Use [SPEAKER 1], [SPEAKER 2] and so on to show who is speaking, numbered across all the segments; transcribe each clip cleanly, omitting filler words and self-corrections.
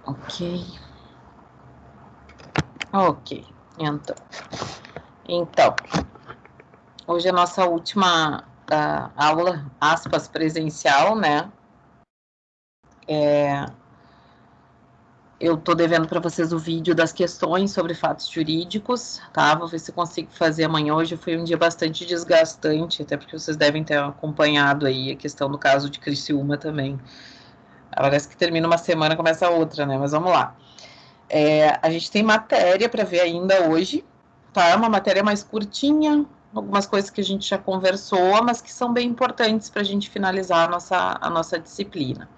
[SPEAKER 1] Ok. Ok, então, hoje é a nossa última aula, aspas, presencial, né? Eu tô devendo para vocês o vídeo das questões sobre fatos jurídicos, tá? Vou ver se consigo fazer amanhã. Hoje foi um dia bastante desgastante, até porque vocês devem ter acompanhado aí a questão do caso de Criciúma também. Parece que termina uma semana, começa outra, né? Mas vamos lá. A gente tem matéria para ver ainda hoje, tá? Uma matéria mais curtinha, algumas coisas que a gente já conversou, mas que são bem importantes para a gente finalizar a nossa disciplina.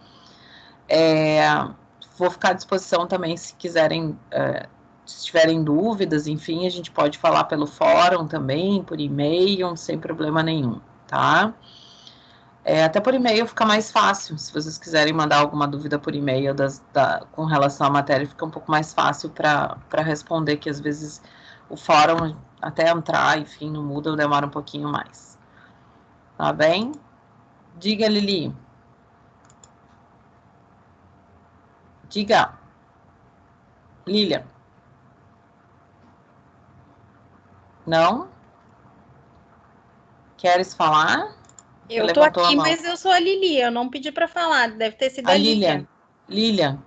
[SPEAKER 1] Vou ficar à disposição também se quiserem, se tiverem dúvidas, enfim, a gente pode falar pelo fórum também, por e-mail, sem problema nenhum, tá? Até por e-mail fica mais fácil, se vocês quiserem mandar alguma dúvida por e-mail com relação à matéria, fica um pouco mais fácil para responder, que às vezes o fórum, até entrar, enfim, no Moodle demora um pouquinho mais. Tá bem? Diga, Lili. Diga. Lilian. Não? Queres falar? Você
[SPEAKER 2] Eu tô
[SPEAKER 1] levantou a
[SPEAKER 2] aqui,
[SPEAKER 1] mão.
[SPEAKER 2] mas eu sou a Lili, eu não pedi para falar, deve ter sido a Lilian.
[SPEAKER 1] Lilian.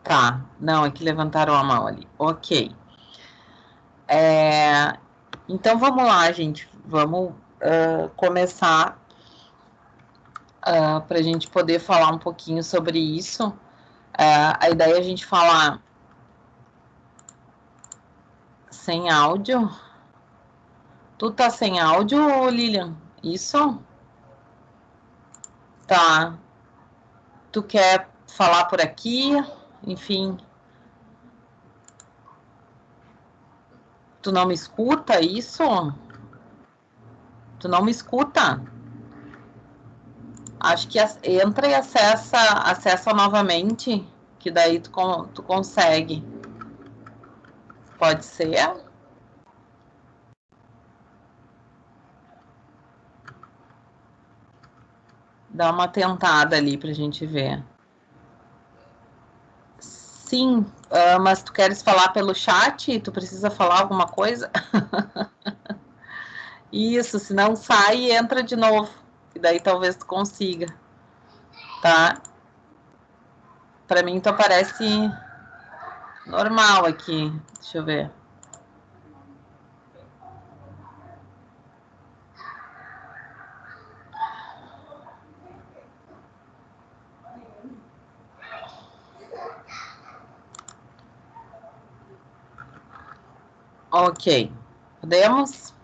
[SPEAKER 1] Tá, não, é que levantaram a mão ali. Ok. Então vamos lá, gente. Vamos começar para a gente poder falar um pouquinho sobre isso. A ideia é a gente falar sem áudio. Tu tá sem áudio, Lilian? Isso? Tá. Tu quer falar por aqui? Enfim. Tu não me escuta isso? Tu não me escuta? Acho que entra e acessa novamente, que daí tu consegue. Pode ser? Dá uma tentada ali pra gente ver. Sim, mas tu queres falar pelo chat? Tu precisa falar alguma coisa? Isso, se não sai e entra de novo. E daí talvez tu consiga. Tá? Pra mim tu aparece normal aqui. Deixa eu ver. Ok. Podemos?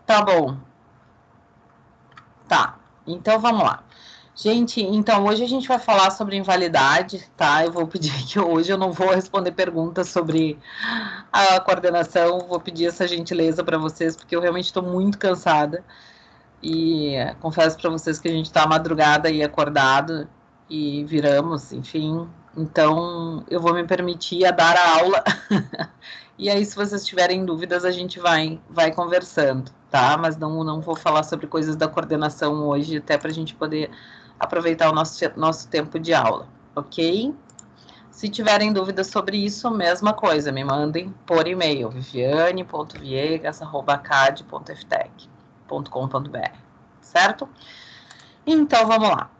[SPEAKER 1] Tá bom. Tá. Então vamos lá. Gente, então hoje a gente vai falar sobre invalidade, tá? Eu vou pedir que hoje eu não vou responder perguntas sobre a coordenação, vou pedir essa gentileza para vocês, porque eu realmente estou muito cansada. E confesso para vocês que a gente está madrugada e acordado e viramos, enfim. Então eu vou me permitir a dar a aula. E aí, se vocês tiverem dúvidas, a gente vai conversando, tá? Mas não vou falar sobre coisas da coordenação hoje, até para a gente poder aproveitar o nosso tempo de aula, ok? Se tiverem dúvidas sobre isso, mesma coisa, me mandem por e-mail, viviane.viegas@cad.ftec.com.br, certo? Então, vamos lá.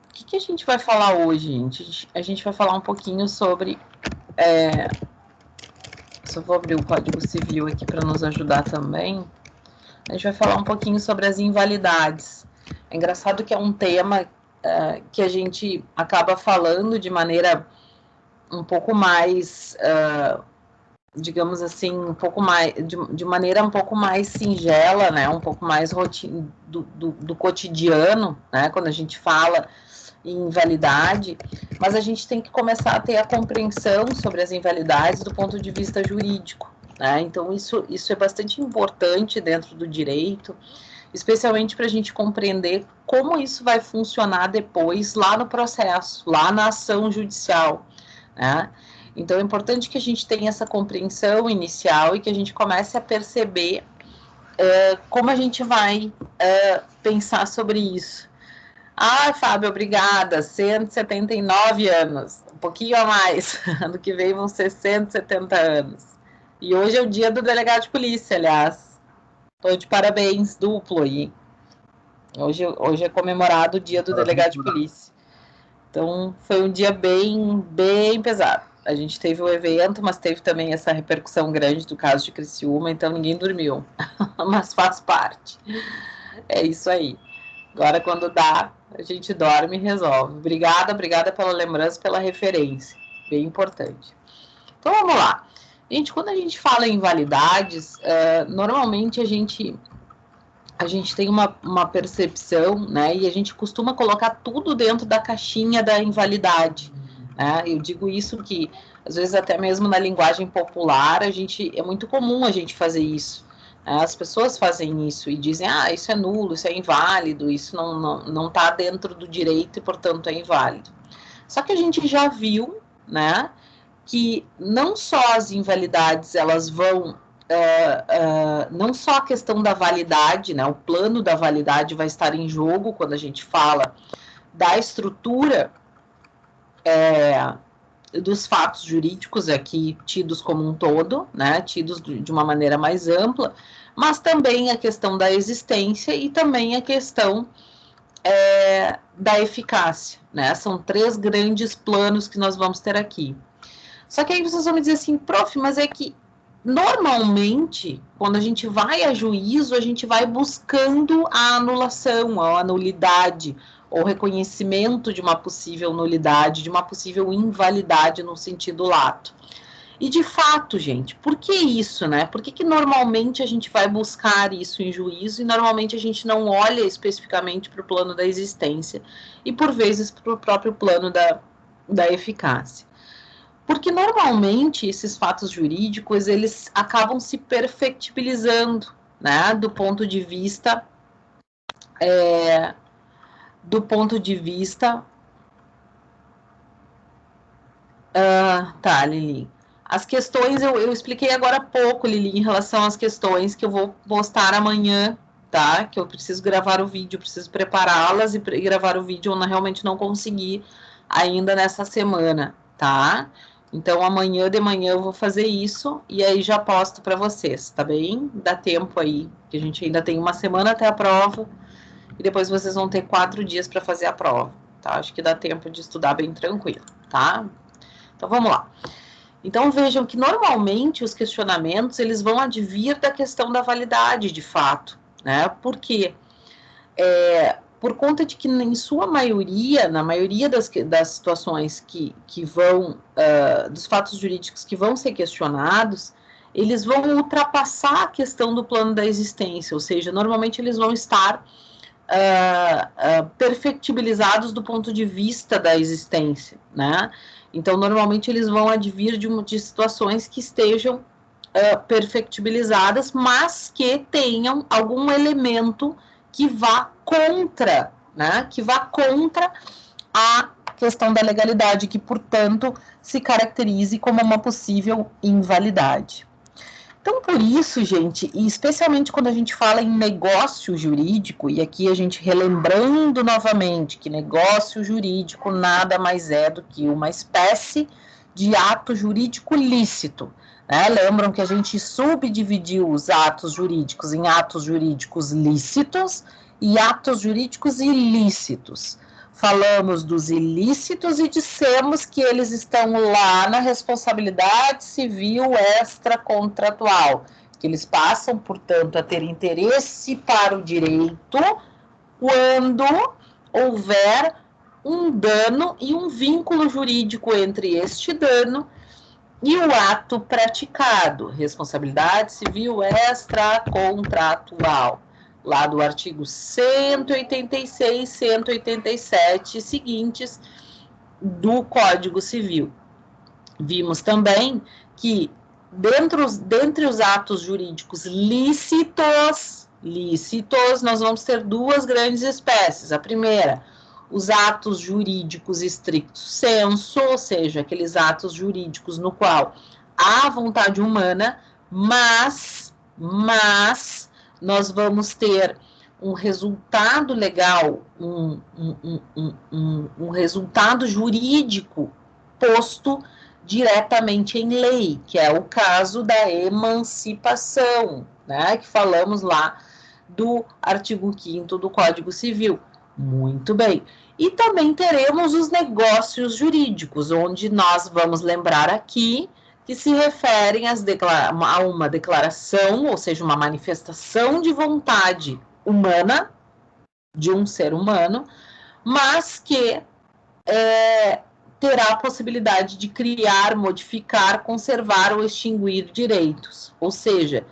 [SPEAKER 1] O que a gente vai falar hoje, gente? A gente vai falar um pouquinho sobre... Só vou abrir o Código Civil aqui para nos ajudar também. A gente vai falar um pouquinho sobre as invalidades. É engraçado que é um tema que a gente acaba falando de maneira um pouco mais, digamos assim, um pouco mais, de maneira um pouco mais singela, né? Um pouco mais do cotidiano, né? Quando a gente fala em invalidade, mas a gente tem que começar a ter a compreensão sobre as invalidades do ponto de vista jurídico, né? Então isso é bastante importante dentro do direito, especialmente para a gente compreender como isso vai funcionar depois lá no processo, lá na ação judicial, né? Então é importante que a gente tenha essa compreensão inicial e que a gente comece a perceber como a gente vai pensar sobre isso. Ah, Fábio, obrigada. 179 anos, um pouquinho a mais. Ano que vem vão ser 170 anos. E hoje é o dia do delegado de polícia, aliás. Estou de parabéns, duplo aí. Hoje é comemorado o dia do delegado de polícia. Então, foi um dia bem pesado. A gente teve o evento, mas teve também essa repercussão grande do caso de Criciúma, então ninguém dormiu. Mas faz parte. É isso aí. Agora, quando dá, a gente dorme e resolve. Obrigada pela lembrança, pela referência. Bem importante. Então, vamos lá. Gente, quando a gente fala em invalidades, normalmente a gente tem uma percepção, né? E a gente costuma colocar tudo dentro da caixinha da invalidade. Né? Eu digo isso que, às vezes, até mesmo na linguagem popular, é muito comum a gente fazer isso. Né? As pessoas fazem isso e dizem, isso é nulo, isso é inválido, isso não está dentro do direito e, portanto, é inválido. Só que a gente já viu, né, que não só as invalidades, elas vão não só a questão da validade, né, o plano da validade vai estar em jogo quando a gente fala da estrutura dos fatos jurídicos aqui tidos como um todo, né, tidos de uma maneira mais ampla, mas também a questão da existência e também a questão da eficácia, né, são 3 grandes planos que nós vamos ter aqui. Só que aí vocês vão me dizer assim, prof, mas é que normalmente, quando a gente vai a juízo, a gente vai buscando a anulação, a nulidade, ou reconhecimento de uma possível nulidade, de uma possível invalidade no sentido lato. E de fato, gente, por que isso, né? Por que normalmente a gente vai buscar isso em juízo e normalmente a gente não olha especificamente para o plano da existência e por vezes para o próprio plano da eficácia? Porque normalmente esses fatos jurídicos, eles acabam se perfectibilizando, né, do ponto de vista tá, Lili. As questões, eu expliquei agora há pouco, Lili, em relação às questões que eu vou postar amanhã, tá? Que eu preciso gravar o vídeo, preciso prepará-las e gravar o vídeo, eu realmente não consegui ainda nessa semana, tá? Então, amanhã de manhã eu vou fazer isso e aí já posto para vocês, tá bem? Dá tempo aí, que a gente ainda tem uma semana até a prova e depois vocês vão ter 4 dias para fazer a prova, tá? Acho que dá tempo de estudar bem tranquilo, tá? Então, vamos lá. Então, vejam que normalmente os questionamentos, eles vão advir da questão da validade, de fato, né? Por quê? Por conta de que, em sua maioria, na maioria das situações que vão, dos fatos jurídicos que vão ser questionados, eles vão ultrapassar a questão do plano da existência, ou seja, normalmente eles vão estar perfectibilizados do ponto de vista da existência, né? Então, normalmente eles vão advir de situações que estejam perfectibilizadas, mas que tenham algum elemento que vá contra, né? Que vá contra a questão da legalidade, que, portanto, se caracterize como uma possível invalidade. Então, por isso, gente, e especialmente quando a gente fala em negócio jurídico, e aqui a gente relembrando novamente que negócio jurídico nada mais é do que uma espécie de ato jurídico lícito, né? Lembram que a gente subdividiu os atos jurídicos em atos jurídicos lícitos e atos jurídicos ilícitos. Falamos dos ilícitos e dissemos que eles estão lá na responsabilidade civil extracontratual, que eles passam, portanto, a ter interesse para o direito quando houver um dano e um vínculo jurídico entre este dano e o ato praticado, responsabilidade civil extracontratual, lá do artigo 186, 187 seguintes do Código Civil. Vimos também que, dentre os atos jurídicos lícitos, nós vamos ter 2 grandes espécies. A primeira, os atos jurídicos stricto sensu, ou seja, aqueles atos jurídicos no qual há vontade humana, mas nós vamos ter um resultado legal, um resultado jurídico posto diretamente em lei, que é o caso da emancipação, né, que falamos lá do artigo 5º do Código Civil. Muito bem. E também teremos os negócios jurídicos, onde nós vamos lembrar aqui que se referem a uma declaração, ou seja, uma manifestação de vontade humana, de um ser humano, mas que terá a possibilidade de criar, modificar, conservar ou extinguir direitos. Ou seja,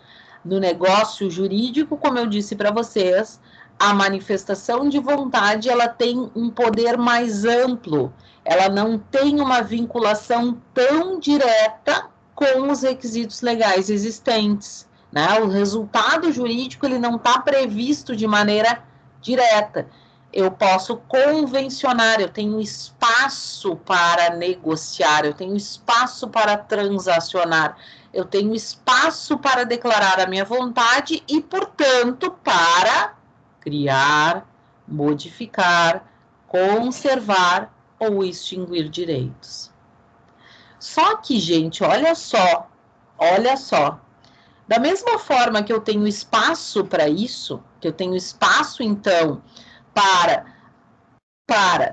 [SPEAKER 1] no negócio jurídico, como eu disse para vocês, a manifestação de vontade, ela tem um poder mais amplo, ela não tem uma vinculação tão direta com os requisitos legais existentes, né? O resultado jurídico, ele não está previsto de maneira direta. Eu posso convencionar, eu tenho espaço para negociar, eu tenho espaço para transacionar, eu tenho espaço para declarar a minha vontade e, portanto, para criar, modificar, conservar ou extinguir direitos. Só que, gente, olha só, da mesma forma que eu tenho espaço para isso, que eu tenho espaço, então, para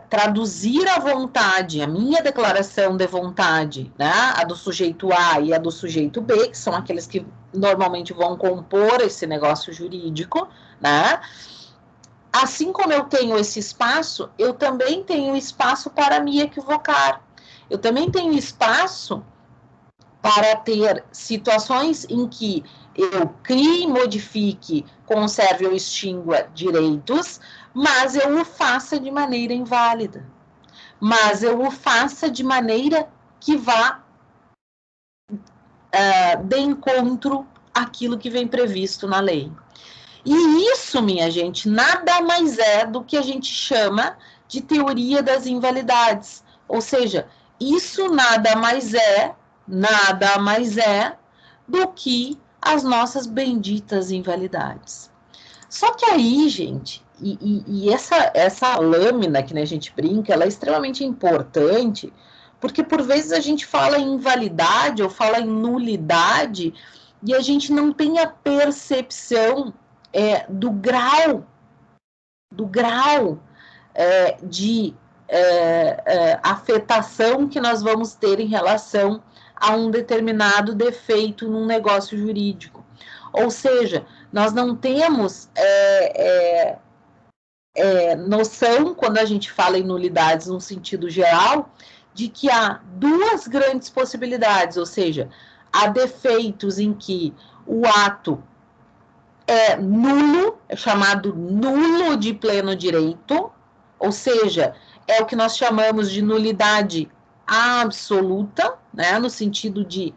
[SPEAKER 1] traduzir a vontade, a minha declaração de vontade, né, a do sujeito A e a do sujeito B, que são aqueles que normalmente vão compor esse negócio jurídico, né? Assim como eu tenho esse espaço, eu também tenho espaço para me equivocar. Eu também tenho espaço para ter situações em que eu crie, modifique, conserve ou extingua direitos, mas eu o faça de maneira inválida. Mas eu o faça de maneira que vá de encontro àquilo que vem previsto na lei. E isso, minha gente, nada mais é do que a gente chama de teoria das invalidades. Ou seja, isso nada mais é do que as nossas benditas invalidades. Só que aí, gente, essa lâmina que, né, a gente brinca, ela é extremamente importante, porque por vezes a gente fala em invalidade ou fala em nulidade e a gente não tem a percepção do grau de afetação que nós vamos ter em relação a um determinado defeito num negócio jurídico. Ou seja, nós não temos noção, quando a gente fala em nulidades no sentido geral, de que há duas grandes possibilidades, ou seja, há defeitos em que o ato é nulo, é chamado nulo de pleno direito, ou seja, é o que nós chamamos de nulidade absoluta, né, no sentido de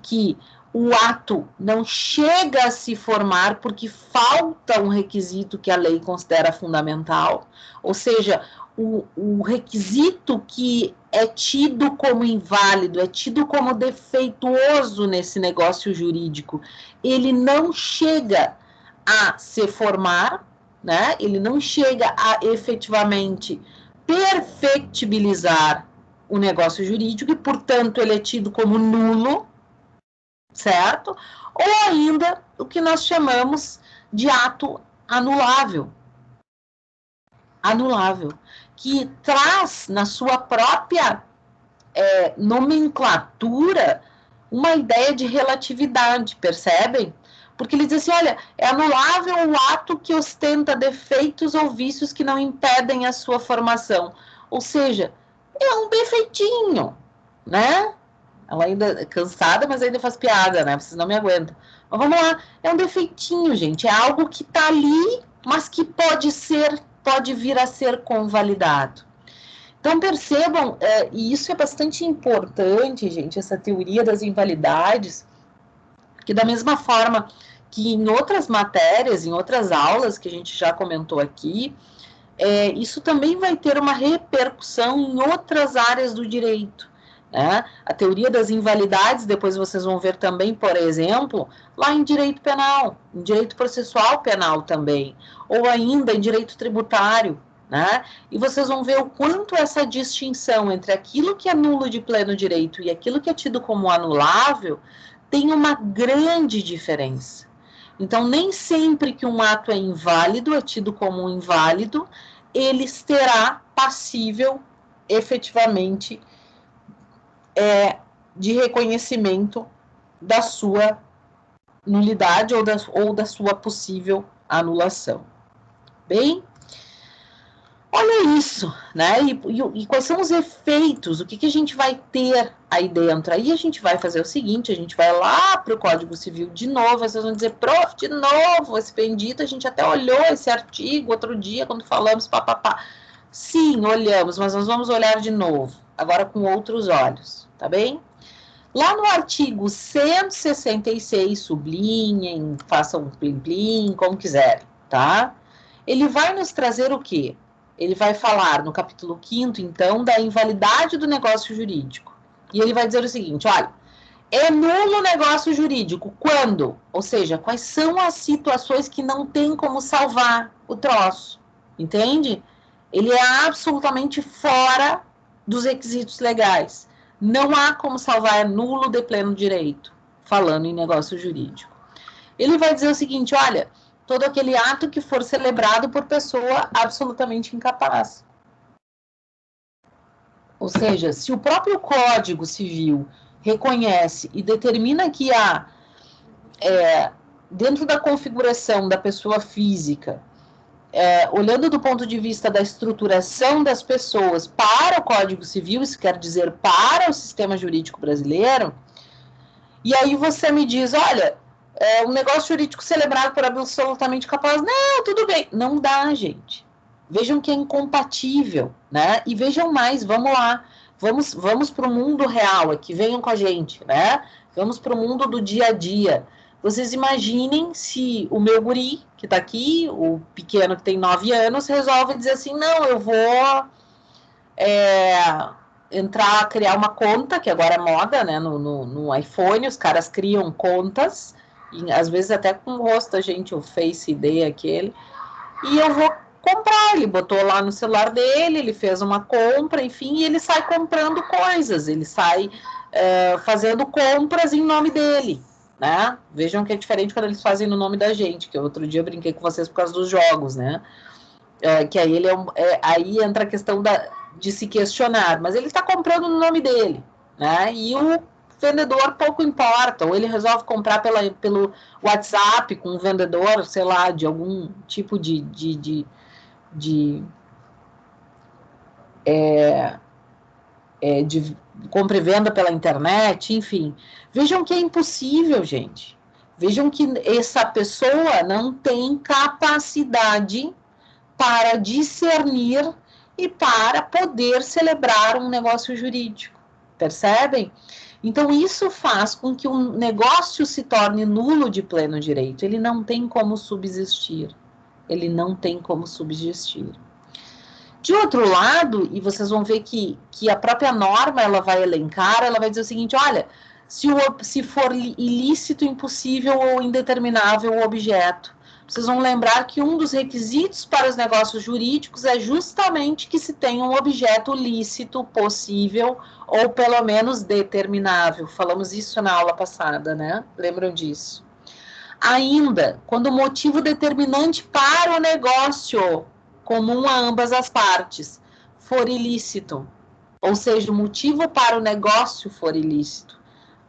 [SPEAKER 1] que o ato não chega a se formar porque falta um requisito que a lei considera fundamental, ou seja, o requisito que é tido como inválido, é tido como defeituoso nesse negócio jurídico, ele não chega a se formar, né? Ele não chega a efetivamente perfectibilizar o negócio jurídico e, portanto, ele é tido como nulo, certo? Ou ainda o que nós chamamos de ato anulável. Anulável, que traz na sua própria nomenclatura uma ideia de relatividade, percebem? Porque ele diz assim, olha, é anulável o ato que ostenta defeitos ou vícios que não impedem a sua formação. Ou seja, é um defeitinho, né? Ela ainda é cansada, mas ainda faz piada, né? Vocês não me aguentam. Mas vamos lá, é um defeitinho, gente. É algo que tá ali, mas que pode vir a ser convalidado. Então, percebam, e isso é bastante importante, gente, essa teoria das invalidades, que da mesma forma que em outras matérias, em outras aulas que a gente já comentou aqui, isso também vai ter uma repercussão em outras áreas do direito. né? A teoria das invalidades, depois vocês vão ver também, por exemplo, lá em direito penal, em direito processual penal também, ou ainda em direito tributário, né? E vocês vão ver o quanto essa distinção entre aquilo que é nulo de pleno direito e aquilo que é tido como anulável tem uma grande diferença. Então, nem sempre que um ato é inválido, é tido como um inválido, ele será passível, efetivamente, de reconhecimento da sua nulidade ou da sua possível anulação. Bem, olha isso, né? E quais são os efeitos? O que a gente vai ter aí dentro? Aí a gente vai fazer o seguinte, a gente vai lá para o Código Civil de novo, vocês vão dizer, prof, de novo, esse bendito, a gente até olhou esse artigo outro dia, quando falamos, papapá. Sim, olhamos, mas nós vamos olhar de novo, agora com outros olhos, tá bem? Lá no artigo 166, sublinhem, façam um plim-plim, como quiserem, tá? Ele vai nos trazer o quê? Ele vai falar no capítulo 5º, então, da invalidade do negócio jurídico. E ele vai dizer o seguinte, olha, é nulo o negócio jurídico quando? Ou seja, quais são as situações que não tem como salvar o troço, entende? Ele é absolutamente fora dos requisitos legais. Não há como salvar, é nulo de pleno direito, falando em negócio jurídico. Ele vai dizer o seguinte, olha, todo aquele ato que for celebrado por pessoa absolutamente incapaz. Ou seja, se o próprio Código Civil reconhece e determina que há, dentro da configuração da pessoa física, olhando do ponto de vista da estruturação das pessoas para o Código Civil, isso quer dizer para o sistema jurídico brasileiro, e aí você me diz, olha, um negócio jurídico celebrado por absolutamente capaz, não, tudo bem, não dá, gente. Vejam que é incompatível, né? E vejam mais, vamos lá, vamos para o mundo real aqui, venham com a gente, né? Vamos para o mundo do dia a dia. Vocês imaginem se o meu guri, que está aqui, o pequeno que tem 9 anos, resolve dizer assim, não, eu vou criar uma conta, que agora é moda, né, no iPhone, os caras criam contas, e às vezes até com o rosto da gente, o Face ID aquele, e eu vou comprar, ele botou lá no celular dele, ele fez uma compra, enfim, e ele sai comprando coisas, ele sai fazendo compras em nome dele, né? Vejam que é diferente quando eles fazem no nome da gente, que outro dia eu brinquei com vocês por causa dos jogos, né? Que aí ele aí entra a questão de se questionar, mas ele está comprando no nome dele, né? E o vendedor pouco importa, ou ele resolve comprar pelo WhatsApp com um vendedor, sei lá, de algum tipo de compra e venda pela internet, enfim. Vejam que é impossível, gente. Vejam que essa pessoa não tem capacidade para discernir e para poder celebrar um negócio jurídico. Percebem? Então, isso faz com que um negócio se torne nulo de pleno direito. Ele não tem como subsistir. Ele não tem como subsistir. De outro lado, e vocês vão ver que a própria norma ela vai elencar, ela vai dizer o seguinte, olha, se for ilícito, impossível ou indeterminável o objeto, vocês vão lembrar que um dos requisitos para os negócios jurídicos é justamente que se tenha um objeto lícito, possível, ou pelo menos determinável. Falamos isso na aula passada, né? Lembram disso? Ainda, quando o motivo determinante para o negócio comum a ambas as partes for ilícito, ou seja, o motivo para o negócio for ilícito,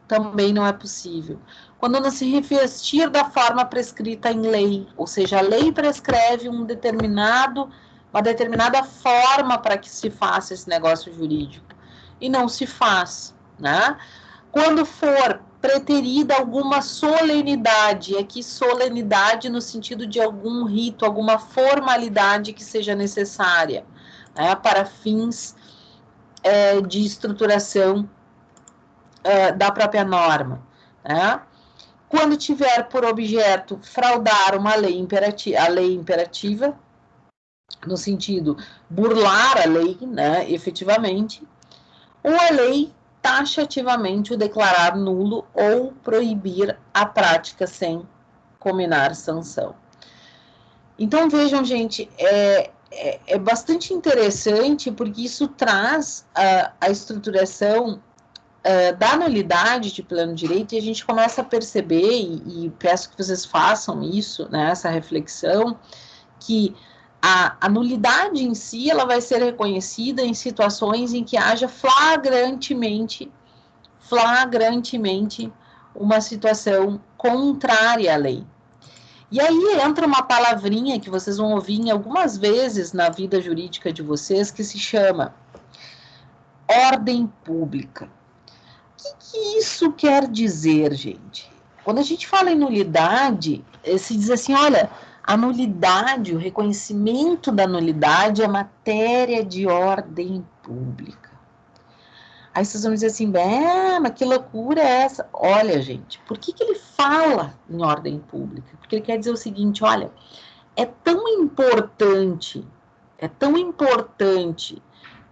[SPEAKER 1] também não é possível. Quando não se revestir da forma prescrita em lei, ou seja, a lei prescreve uma determinada forma para que se faça esse negócio jurídico, e não se faz, né? Quando for preterida alguma solenidade, aqui solenidade no sentido de algum rito, alguma formalidade que seja necessária, né, para fins de estruturação da própria norma, né? Quando tiver por objeto fraudar uma lei imperativa, a lei imperativa, no sentido burlar a lei, né, efetivamente, ou a lei taxativamente o declarar nulo ou proibir a prática sem cominar sanção. Então, vejam, gente, é bastante interessante, porque isso traz a estruturação da nulidade de pleno direito, e a gente começa a perceber, e peço que vocês façam isso, né, essa reflexão, que a nulidade em si, ela vai ser reconhecida em situações em que haja flagrantemente uma situação contrária à lei. E aí entra uma palavrinha que vocês vão ouvir algumas vezes na vida jurídica de vocês, que se chama ordem pública. O que isso quer dizer, gente? Quando a gente fala em nulidade, se diz assim, olha, a nulidade, o reconhecimento da nulidade é matéria de ordem pública. Aí vocês vão dizer assim, mas que loucura é essa? Olha, gente, por que ele fala em ordem pública? Porque ele quer dizer o seguinte, olha, é tão importante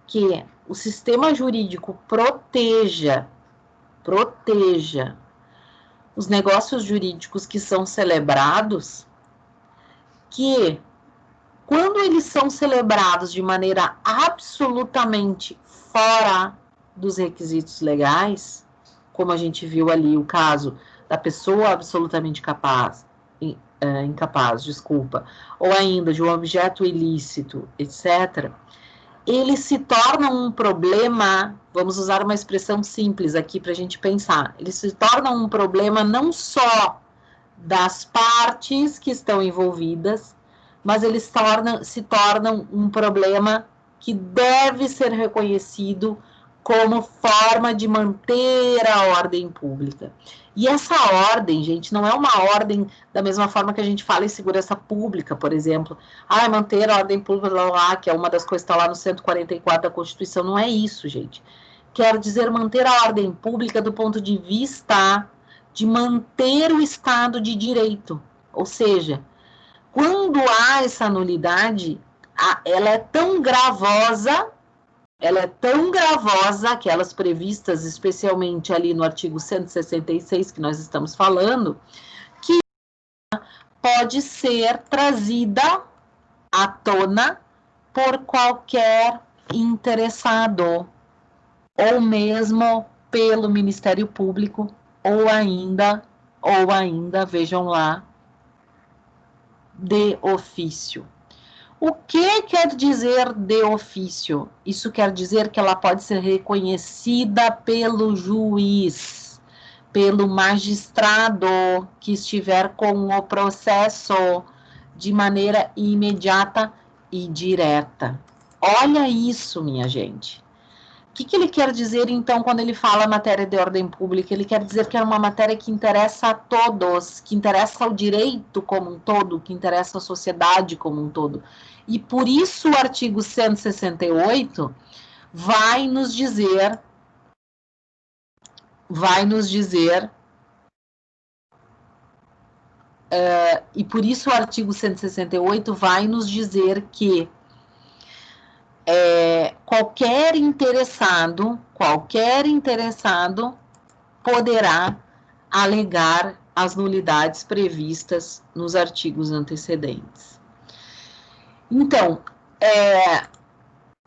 [SPEAKER 1] que o sistema jurídico proteja os negócios jurídicos que são celebrados, que quando eles são celebrados de maneira absolutamente fora dos requisitos legais, como a gente viu ali o caso da pessoa absolutamente incapaz, ou ainda de um objeto ilícito, etc., eles se tornam um problema, vamos usar uma expressão simples aqui para a gente pensar, eles se tornam um problema não só das partes que estão envolvidas, mas eles se tornam um problema que deve ser reconhecido como forma de manter a ordem pública. E essa ordem, gente, não é uma ordem da mesma forma que a gente fala em segurança pública, por exemplo. Manter a ordem pública lá, que é uma das coisas que está lá no 144 da Constituição. Não é isso, gente. Quer dizer manter a ordem pública do ponto de vista de manter o Estado de Direito. Ou seja, quando há essa nulidade, ela é tão gravosa, aquelas previstas especialmente ali no artigo 166 que nós estamos falando, que pode ser trazida à tona por qualquer interessado, ou mesmo pelo Ministério Público, ou ainda, vejam lá, de ofício. O que quer dizer de ofício? Isso quer dizer que ela pode ser reconhecida pelo juiz, pelo magistrado que estiver com o processo de maneira imediata e direta. Olha isso, minha gente. O que ele quer dizer, então, quando ele fala matéria de ordem pública? Ele quer dizer que é uma matéria que interessa a todos, que interessa ao direito como um todo, que interessa à sociedade como um todo. E por isso o artigo 168 vai nos dizer que qualquer interessado poderá alegar as nulidades previstas nos artigos antecedentes. Então,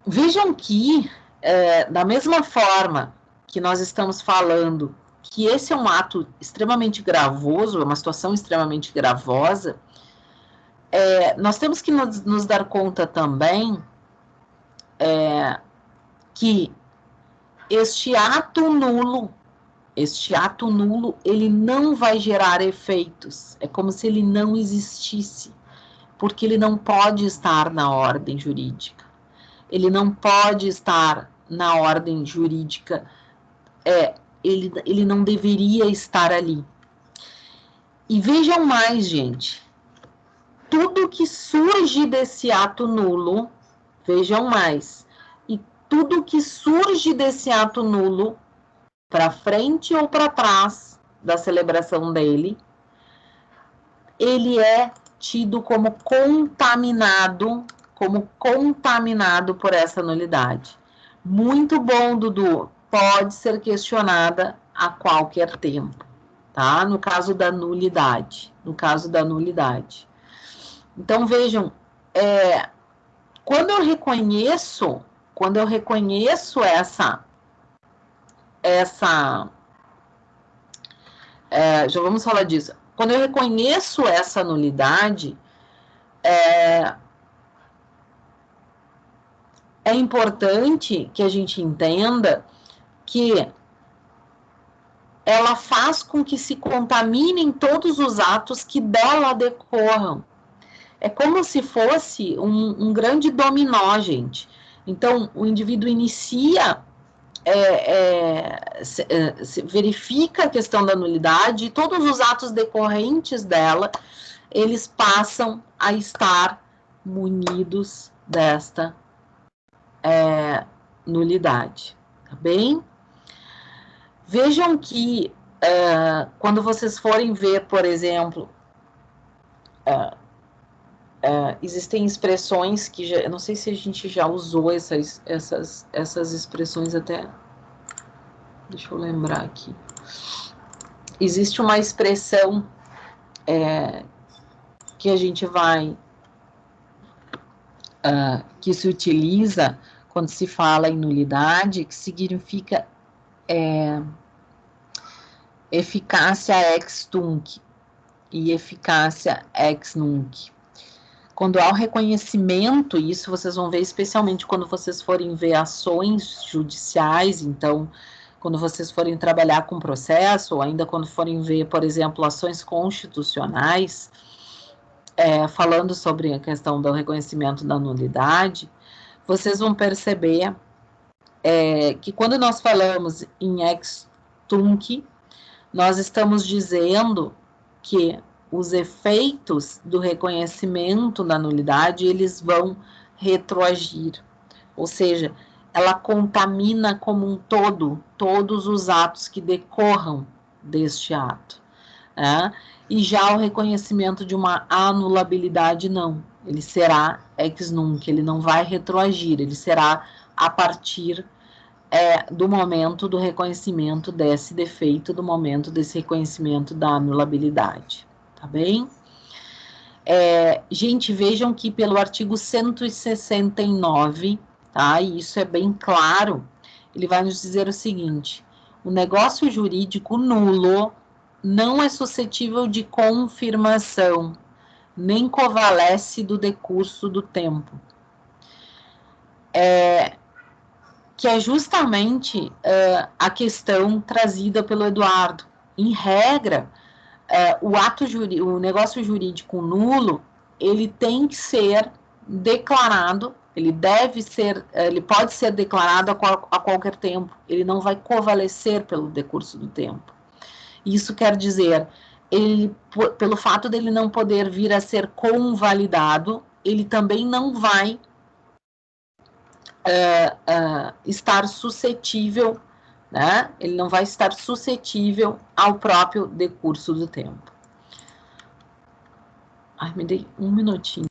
[SPEAKER 1] vejam que, da mesma forma que nós estamos falando que esse é um ato extremamente gravoso, é uma situação extremamente gravosa, nós temos que nos dar conta também que este ato nulo, ele não vai gerar efeitos. É como se ele não existisse, porque ele não pode estar na ordem jurídica. Ele não pode estar na ordem jurídica. Ele não deveria estar ali. E vejam mais, gente. Tudo que surge desse ato nulo, vejam mais, e tudo que surge desse ato nulo, para frente ou para trás da celebração dele, ele é tido como contaminado por essa nulidade. Muito bom, Dudu. pode ser questionada a qualquer tempo, tá? No caso da nulidade. Então, vejam, quando eu reconheço já vamos falar disso. Quando eu reconheço essa nulidade, é importante que a gente entenda que ela faz com que se contaminem todos os atos que dela decorram. É como se fosse um grande dominó, gente. Então, o indivíduo inicia, verifica a questão da nulidade e todos os atos decorrentes dela, eles passam a estar munidos desta nulidade, tá bem? Vejam que quando vocês forem ver, por exemplo, existem expressões que eu não sei se a gente já usou essas expressões até. Deixa eu lembrar aqui. Existe uma expressão que a gente vai que se utiliza quando se fala em nulidade, que significa eficácia ex tunc e eficácia ex nunc. Quando há o reconhecimento, isso vocês vão ver especialmente quando vocês forem ver ações judiciais, então, quando vocês forem trabalhar com processo, ou ainda quando forem ver, por exemplo, ações constitucionais, falando sobre a questão do reconhecimento da nulidade, vocês vão perceber que quando nós falamos em ex tunc, nós estamos dizendo que os efeitos do reconhecimento da nulidade, eles vão retroagir, ou seja, ela contamina como um todo todos os atos que decorram deste ato, né? E já o reconhecimento de uma anulabilidade não, ele será ex nunc, ele não vai retroagir, ele será a partir do momento do reconhecimento desse defeito, do momento desse reconhecimento da anulabilidade, tá bem? Gente, vejam que pelo artigo 169, tá? E isso é bem claro, ele vai nos dizer o seguinte: o negócio jurídico nulo não é suscetível de confirmação, nem covalesce do decurso do tempo. Que é justamente a questão trazida pelo Eduardo. Em regra, o negócio jurídico nulo, ele tem que ser declarado, ele pode ser declarado a qualquer tempo, ele não vai covalescer pelo decurso do tempo. Isso quer dizer, pelo fato dele não poder vir a ser convalidado, ele também não vai estar suscetível, né? Ele não vai estar suscetível ao próprio decurso do tempo. Ai, me dei um minutinho.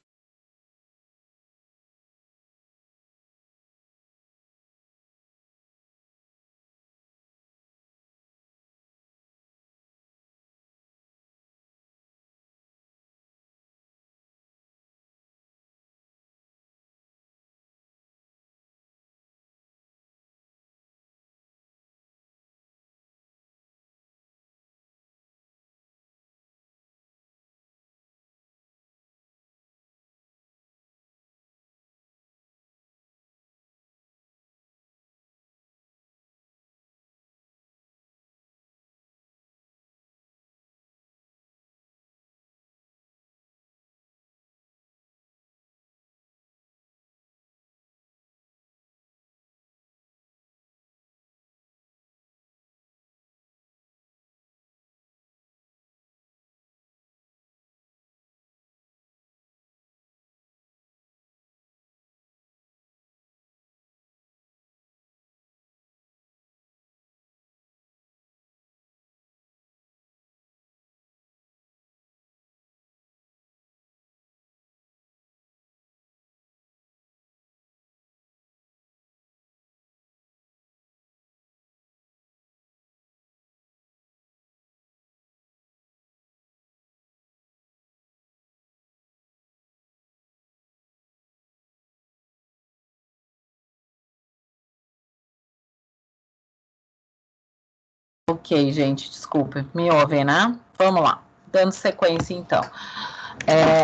[SPEAKER 1] Ok, gente, desculpa, me ouvem, né? Vamos lá, dando sequência, então.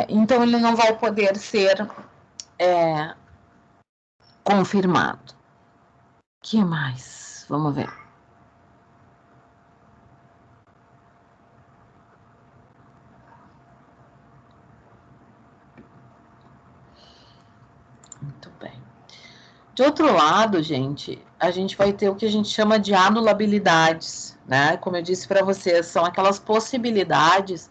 [SPEAKER 1] Então, ele não vai poder ser confirmado. O que mais? Vamos ver. Muito bem. De outro lado, gente, a gente vai ter o que a gente chama de anulabilidades, né? Como eu disse para vocês, são aquelas possibilidades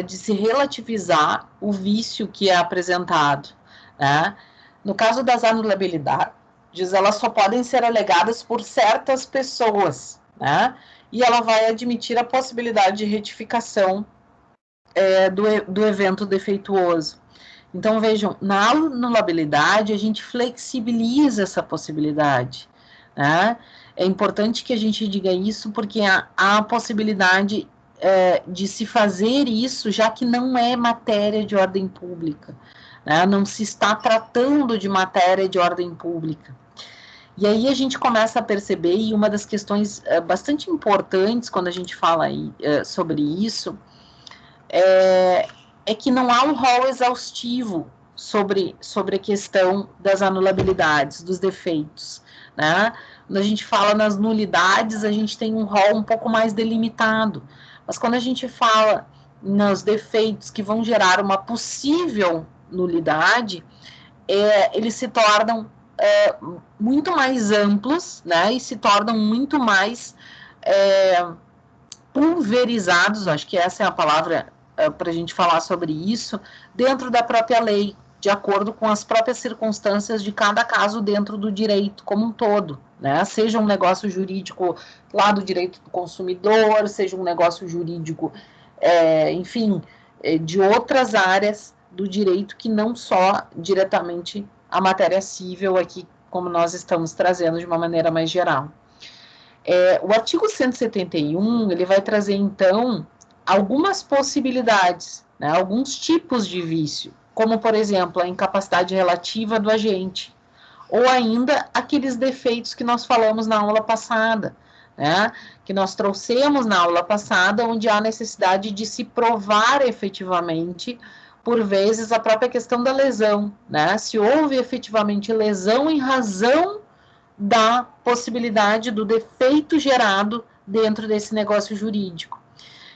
[SPEAKER 1] de se relativizar o vício que é apresentado, né? No caso das anulabilidades, elas só podem ser alegadas por certas pessoas, né? E ela vai admitir a possibilidade de retificação do evento defeituoso. Então, vejam, na anulabilidade, a gente flexibiliza essa possibilidade, né? É importante que a gente diga isso, porque há a possibilidade de se fazer isso, já que não é matéria de ordem pública, né? Não se está tratando de matéria de ordem pública. E aí a gente começa a perceber, e uma das questões bastante importantes quando a gente fala sobre isso, é que não há um rol exaustivo sobre a questão das anulabilidades, dos defeitos, né? Quando a gente fala nas nulidades, a gente tem um rol um pouco mais delimitado, mas quando a gente fala nos defeitos que vão gerar uma possível nulidade, eles se tornam muito mais amplos, né? E se tornam muito mais pulverizados, acho que essa é a palavra para a gente falar sobre isso, dentro da própria lei, de acordo com as próprias circunstâncias de cada caso dentro do direito como um todo, né? Seja um negócio jurídico lá do direito do consumidor, seja um negócio jurídico, enfim, de outras áreas do direito que não só diretamente a matéria civil aqui, como nós estamos trazendo de uma maneira mais geral. O artigo 171, ele vai trazer, então, algumas possibilidades, né, alguns tipos de vício, como, por exemplo, a incapacidade relativa do agente, ou ainda aqueles defeitos que nós falamos na aula passada, né, que nós trouxemos na aula passada, onde há necessidade de se provar efetivamente, por vezes, a própria questão da lesão, né, se houve efetivamente lesão em razão da possibilidade do defeito gerado dentro desse negócio jurídico.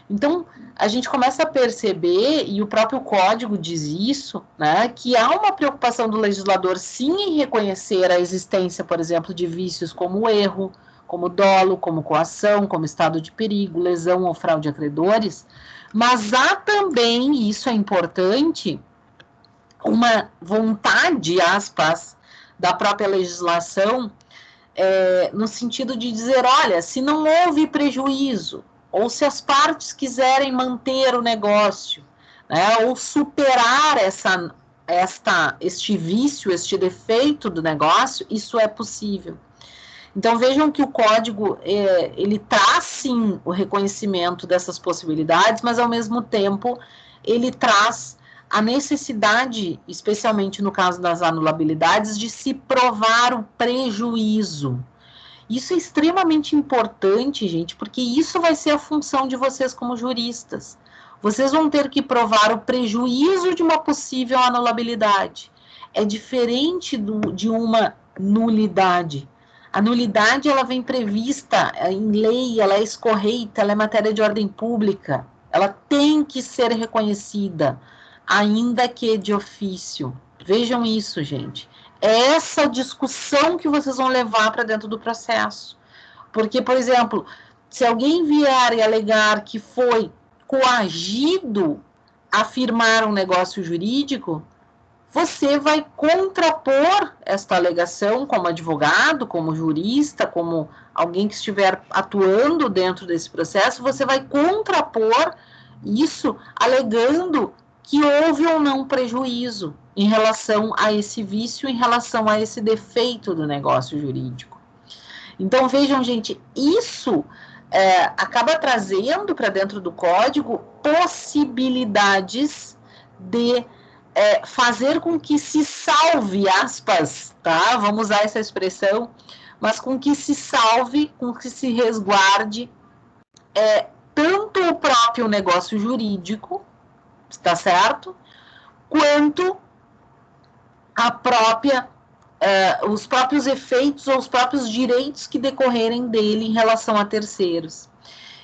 [SPEAKER 1] Então, a gente começa a perceber, e o próprio código diz isso, né, que há uma preocupação do legislador, sim, em reconhecer a existência, por exemplo, de vícios como erro, como dolo, como coação, como estado de perigo, lesão ou fraude a credores, mas há também, e isso é importante, uma vontade, aspas, da própria legislação, no sentido de dizer, olha, se não houve prejuízo, ou se as partes quiserem manter o negócio, né, ou superar este vício, este defeito do negócio, isso é possível. Então, vejam que o código, ele traz, sim, o reconhecimento dessas possibilidades, mas, ao mesmo tempo, ele traz a necessidade, especialmente no caso das anulabilidades, de se provar o prejuízo. Isso é extremamente importante, gente, porque isso vai ser a função de vocês como juristas. Vocês vão ter que provar o prejuízo de uma possível anulabilidade. É diferente de uma nulidade. A nulidade, ela vem prevista em lei, ela é escorreita, ela é matéria de ordem pública. Ela tem que ser reconhecida, ainda que de ofício. Vejam isso, gente. É essa discussão que vocês vão levar para dentro do processo. Porque, por exemplo, se alguém vier e alegar que foi coagido a firmar um negócio jurídico, você vai contrapor esta alegação como advogado, como jurista, como alguém que estiver atuando dentro desse processo, você vai contrapor isso alegando que houve ou não prejuízo em relação a esse vício, em relação a esse defeito do negócio jurídico. Então, vejam, gente, isso acaba trazendo para dentro do código possibilidades de fazer com que se salve, aspas, vamos usar essa expressão, mas com que se salve, com que se resguarde tanto o próprio negócio jurídico, está certo? Quanto a própria, os próprios efeitos ou os próprios direitos que decorrerem dele em relação a terceiros.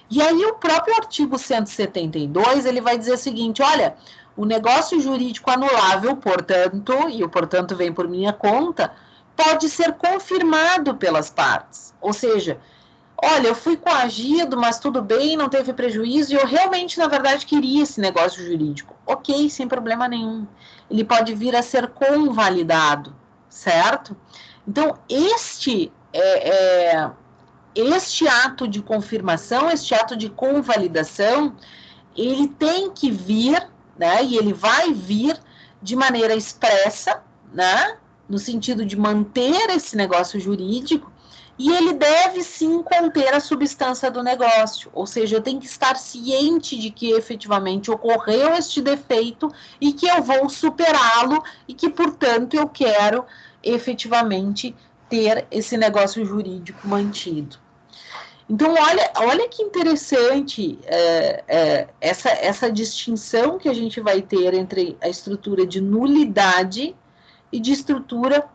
[SPEAKER 1] E aí o próprio artigo 172, ele vai dizer o seguinte, olha, o negócio jurídico anulável, portanto, e o portanto vem por minha conta, pode ser confirmado pelas partes. Ou seja, olha, eu fui coagido, mas tudo bem, não teve prejuízo, e eu realmente, na verdade, queria esse negócio jurídico. Ok, sem problema nenhum. Ele pode vir a ser convalidado, certo? Então, este ato de confirmação, este ato de convalidação, ele tem que vir, né, e ele vai vir de maneira expressa, né, no sentido de manter esse negócio jurídico, e ele deve sim conter a substância do negócio, ou seja, eu tenho que estar ciente de que efetivamente ocorreu este defeito e que eu vou superá-lo e que, portanto, eu quero efetivamente ter esse negócio jurídico mantido. Então, olha que interessante essa distinção que a gente vai ter entre a estrutura de nulidade e de estrutura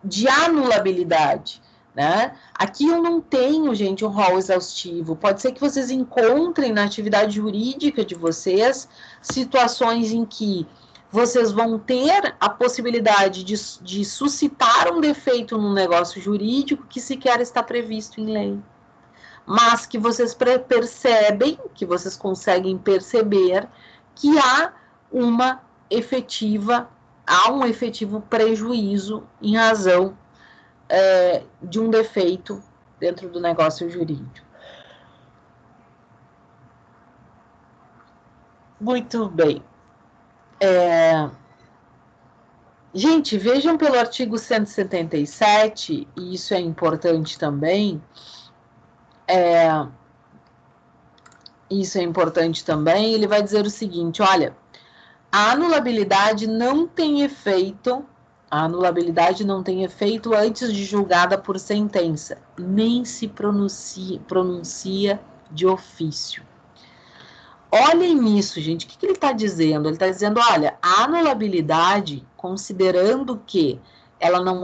[SPEAKER 1] de anulabilidade, né? Aqui eu não tenho, gente, um rol exaustivo. Pode ser que vocês encontrem na atividade jurídica de vocês situações em que vocês vão ter a possibilidade de suscitar um defeito no negócio jurídico que sequer está previsto em lei. Mas que vocês percebem, que vocês conseguem perceber que há um efetivo prejuízo em razão de um defeito dentro do negócio jurídico. Muito bem. Gente, vejam pelo artigo 177, e isso é importante também, ele vai dizer o seguinte, olha, a anulabilidade não tem efeito antes de julgada por sentença, nem se pronuncia de ofício. Olhem isso, gente, o que ele está dizendo? Ele está dizendo, olha, a anulabilidade, considerando que ela não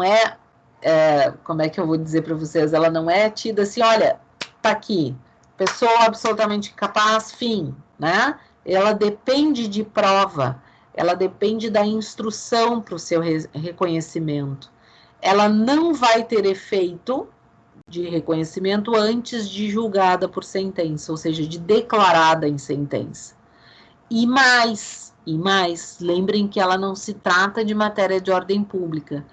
[SPEAKER 1] como é que eu vou dizer para vocês? Ela não é tida assim, olha, tá aqui, pessoa absolutamente incapaz, fim, né? Ela depende de prova, ela depende da instrução para o seu reconhecimento. Ela não vai ter efeito de reconhecimento antes de julgada por sentença, ou seja, de declarada em sentença. E mais, lembrem que ela não se trata de matéria de ordem pública.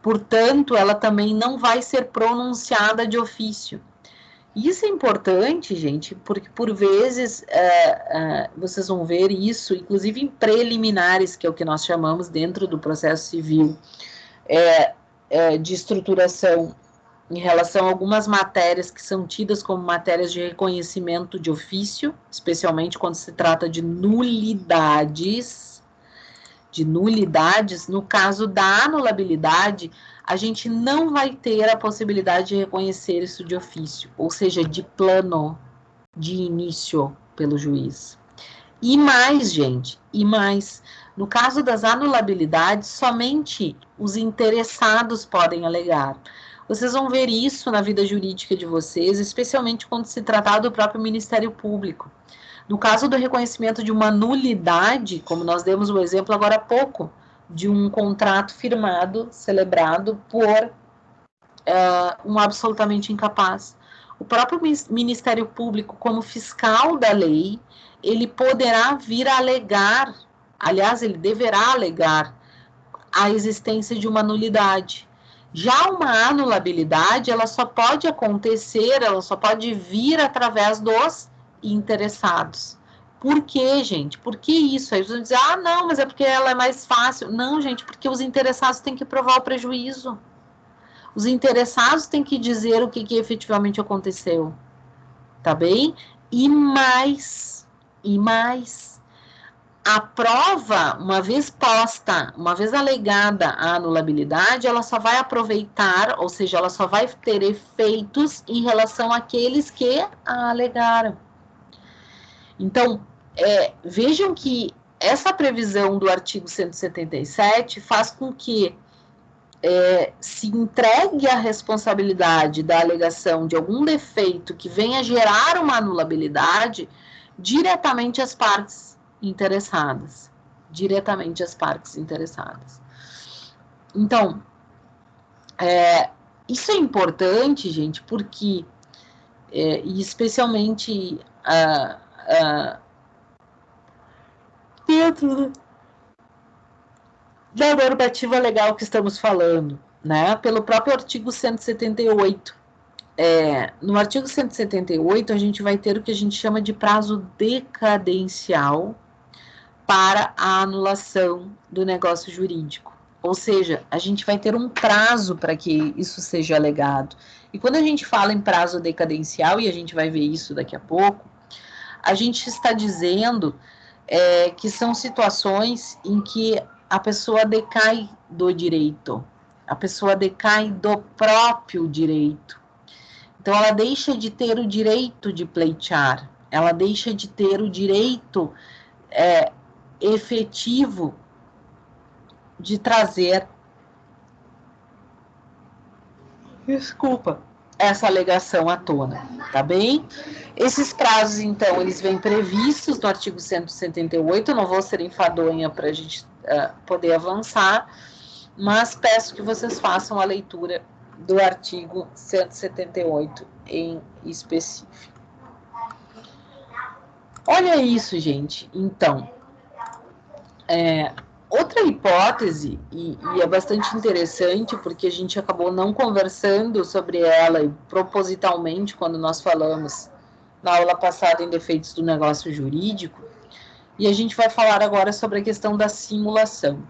[SPEAKER 1] Portanto, ela também não vai ser pronunciada de ofício. Isso é importante, gente, porque por vezes vocês vão ver isso, inclusive em preliminares, que é o que nós chamamos dentro do processo civil, de estruturação em relação a algumas matérias que são tidas como matérias de reconhecimento de ofício, especialmente quando se trata de nulidades. No caso da anulabilidade, a gente não vai ter a possibilidade de reconhecer isso de ofício, ou seja, de plano, de início pelo juiz. E mais, gente, no caso das anulabilidades, somente os interessados podem alegar. Vocês vão ver isso na vida jurídica de vocês, especialmente quando se tratar do próprio Ministério Público. No caso do reconhecimento de uma nulidade, como nós demos o exemplo agora há pouco, de um contrato firmado, celebrado por um absolutamente incapaz. O próprio Ministério Público, como fiscal da lei, ele poderá vir a alegar, aliás, ele deverá alegar a existência de uma nulidade. Já uma anulabilidade, ela só pode acontecer, ela só pode vir através dos interessados. Por quê, gente? Por que isso? Aí vocês vão dizer, não, mas é porque ela é mais fácil. Não, gente, porque os interessados têm que provar o prejuízo. Os interessados têm que dizer o que efetivamente aconteceu. Tá bem? E mais, a prova, uma vez posta, uma vez alegada a anulabilidade, ela só vai aproveitar, ou seja, ela só vai ter efeitos em relação àqueles que a alegaram. Então, vejam que essa previsão do artigo 177 faz com que se entregue a responsabilidade da alegação de algum defeito que venha gerar uma anulabilidade diretamente às partes interessadas. Diretamente às partes interessadas. Então, isso é importante, gente, porque, e especialmente dentro da normativa legal que estamos falando, né, pelo próprio artigo 178. No artigo 178, a gente vai ter o que a gente chama de prazo decadencial para a anulação do negócio jurídico. Ou seja, a gente vai ter um prazo para que isso seja alegado. E quando a gente fala em prazo decadencial, e a gente vai ver isso daqui a pouco, a gente está dizendo que são situações em que a pessoa decai do direito, a pessoa decai do próprio direito. Então, ela deixa de ter o direito de pleitear, ela deixa de ter o direito efetivo de trazer, essa alegação à tona, tá bem? Esses prazos, então, eles vêm previstos no artigo 178, eu não vou ser enfadonha para a gente poder avançar, mas peço que vocês façam a leitura do artigo 178 em específico. Olha isso, gente. Então, outra hipótese, e é bastante interessante, porque a gente acabou não conversando sobre ela, e propositalmente, quando nós falamos na aula passada em defeitos do negócio jurídico, e a gente vai falar agora sobre a questão da simulação.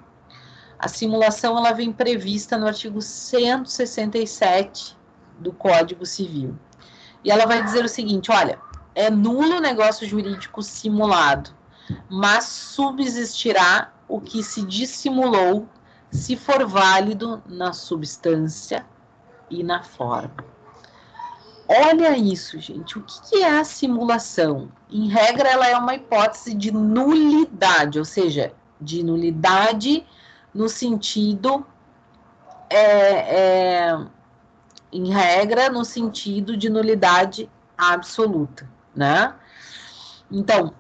[SPEAKER 1] A simulação, ela vem prevista no artigo 167 do Código Civil. E ela vai dizer o seguinte, olha, é nulo o negócio jurídico simulado, mas subsistirá o que se dissimulou, se for válido na substância e na forma. Olha isso, gente. O que é a simulação? Em regra, ela é uma hipótese de nulidade, ou seja, de nulidade no sentido, em regra, no sentido de nulidade absoluta, né? Então,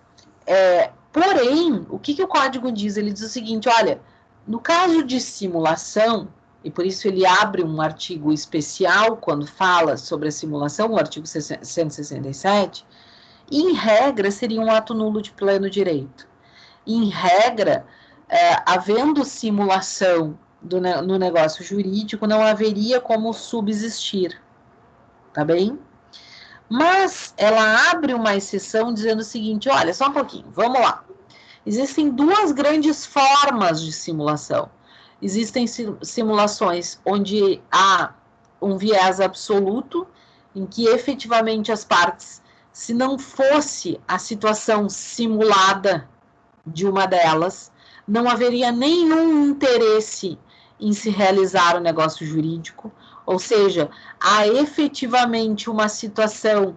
[SPEAKER 1] porém, o que o código diz? Ele diz o seguinte, olha, no caso de simulação, e por isso ele abre um artigo especial quando fala sobre a simulação, o artigo 167, em regra, seria um ato nulo de pleno direito. Em regra, havendo simulação no negócio jurídico, não haveria como subsistir, tá bem? Mas ela abre uma exceção dizendo o seguinte, olha, só um pouquinho, vamos lá. Existem duas grandes formas de simulação. Existem simulações onde há um viés absoluto, em que efetivamente as partes, se não fosse a situação simulada de uma delas, não haveria nenhum interesse em se realizar o negócio jurídico, ou seja, há efetivamente uma situação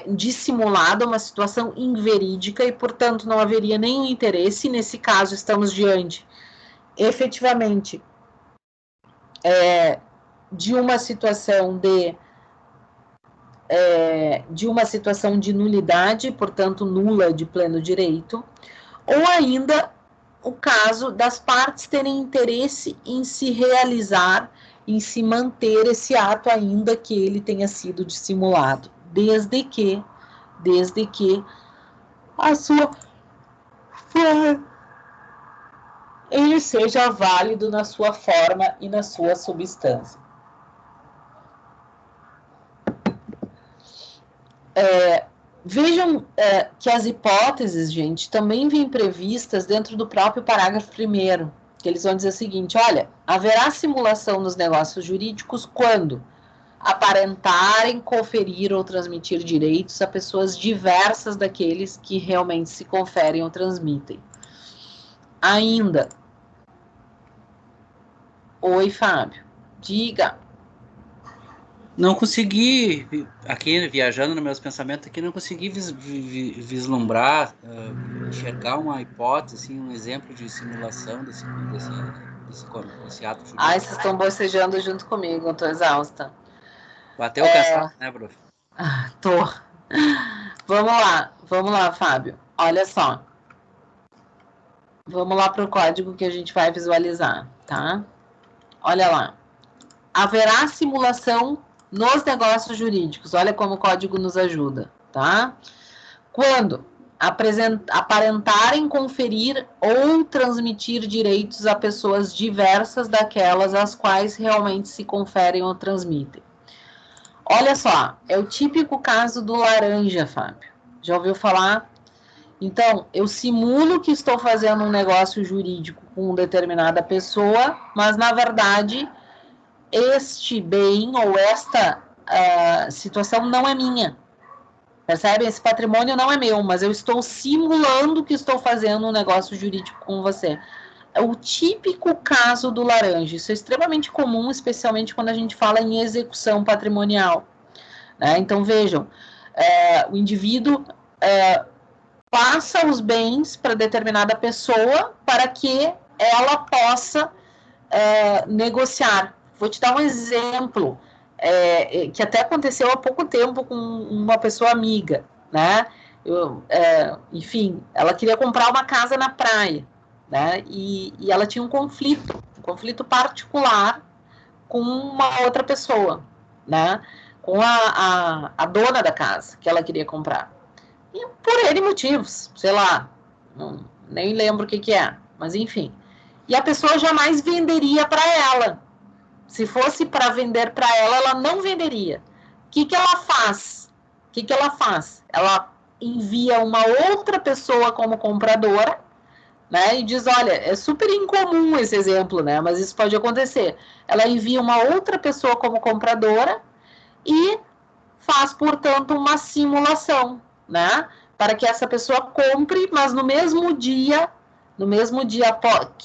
[SPEAKER 1] dissimulada, uma situação inverídica, e, portanto, não haveria nenhum interesse. Nesse caso, estamos diante, efetivamente, de uma situação de nulidade, portanto, nula de pleno direito, ou ainda o caso das partes terem interesse em se realizar, em se manter esse ato, ainda que ele tenha sido dissimulado, desde que a sua ele seja válido na sua forma e na sua substância. Vejam que as hipóteses, gente, também vêm previstas dentro do próprio parágrafo 1º, que eles vão dizer o seguinte, olha, haverá simulação nos negócios jurídicos quando aparentarem conferir ou transmitir direitos a pessoas diversas daqueles que realmente se conferem ou transmitem. Ainda. Oi, Fábio. Diga.
[SPEAKER 3] Não consegui, aqui viajando nos meus pensamentos, aqui não consegui vislumbrar, enxergar uma hipótese, assim, um exemplo de simulação desse ato jurídico.
[SPEAKER 1] Ai, vocês estão bocejando junto comigo, eu tô exausta.
[SPEAKER 3] Bateu o cansaço, né, prof?
[SPEAKER 1] Tô. Vamos lá, Fábio. Olha só. Vamos lá para o código que a gente vai visualizar, tá? Olha lá. Haverá simulação nos negócios jurídicos. Olha como o código nos ajuda, tá? Quando aparentarem conferir ou transmitir direitos a pessoas diversas daquelas às quais realmente se conferem ou transmitem. Olha só, é o típico caso do laranja, Fábio. Já ouviu falar? Então, eu simulo que estou fazendo um negócio jurídico com determinada pessoa, mas, na verdade, este bem ou esta situação não é minha. Percebe? Esse patrimônio não é meu, mas eu estou simulando que estou fazendo um negócio jurídico com você. É o típico caso do laranja. Isso é extremamente comum, especialmente quando a gente fala em execução patrimonial. Né? Então, vejam, o indivíduo passa os bens para determinada pessoa para que ela possa negociar. Vou te dar um exemplo que até aconteceu há pouco tempo com uma pessoa amiga, né? Enfim, ela queria comprar uma casa na praia, né? E ela tinha um conflito particular com uma outra pessoa, né? Com a dona da casa que ela queria comprar. E por N motivos, sei lá, nem lembro o que é, mas enfim. E a pessoa jamais venderia para ela. Se fosse para vender para ela, ela não venderia. O que ela faz? Ela envia uma outra pessoa como compradora, né? E diz, olha, é super incomum esse exemplo, né? Mas isso pode acontecer. Ela envia uma outra pessoa como compradora e faz, portanto, uma simulação, né? Para que essa pessoa compre, mas no mesmo dia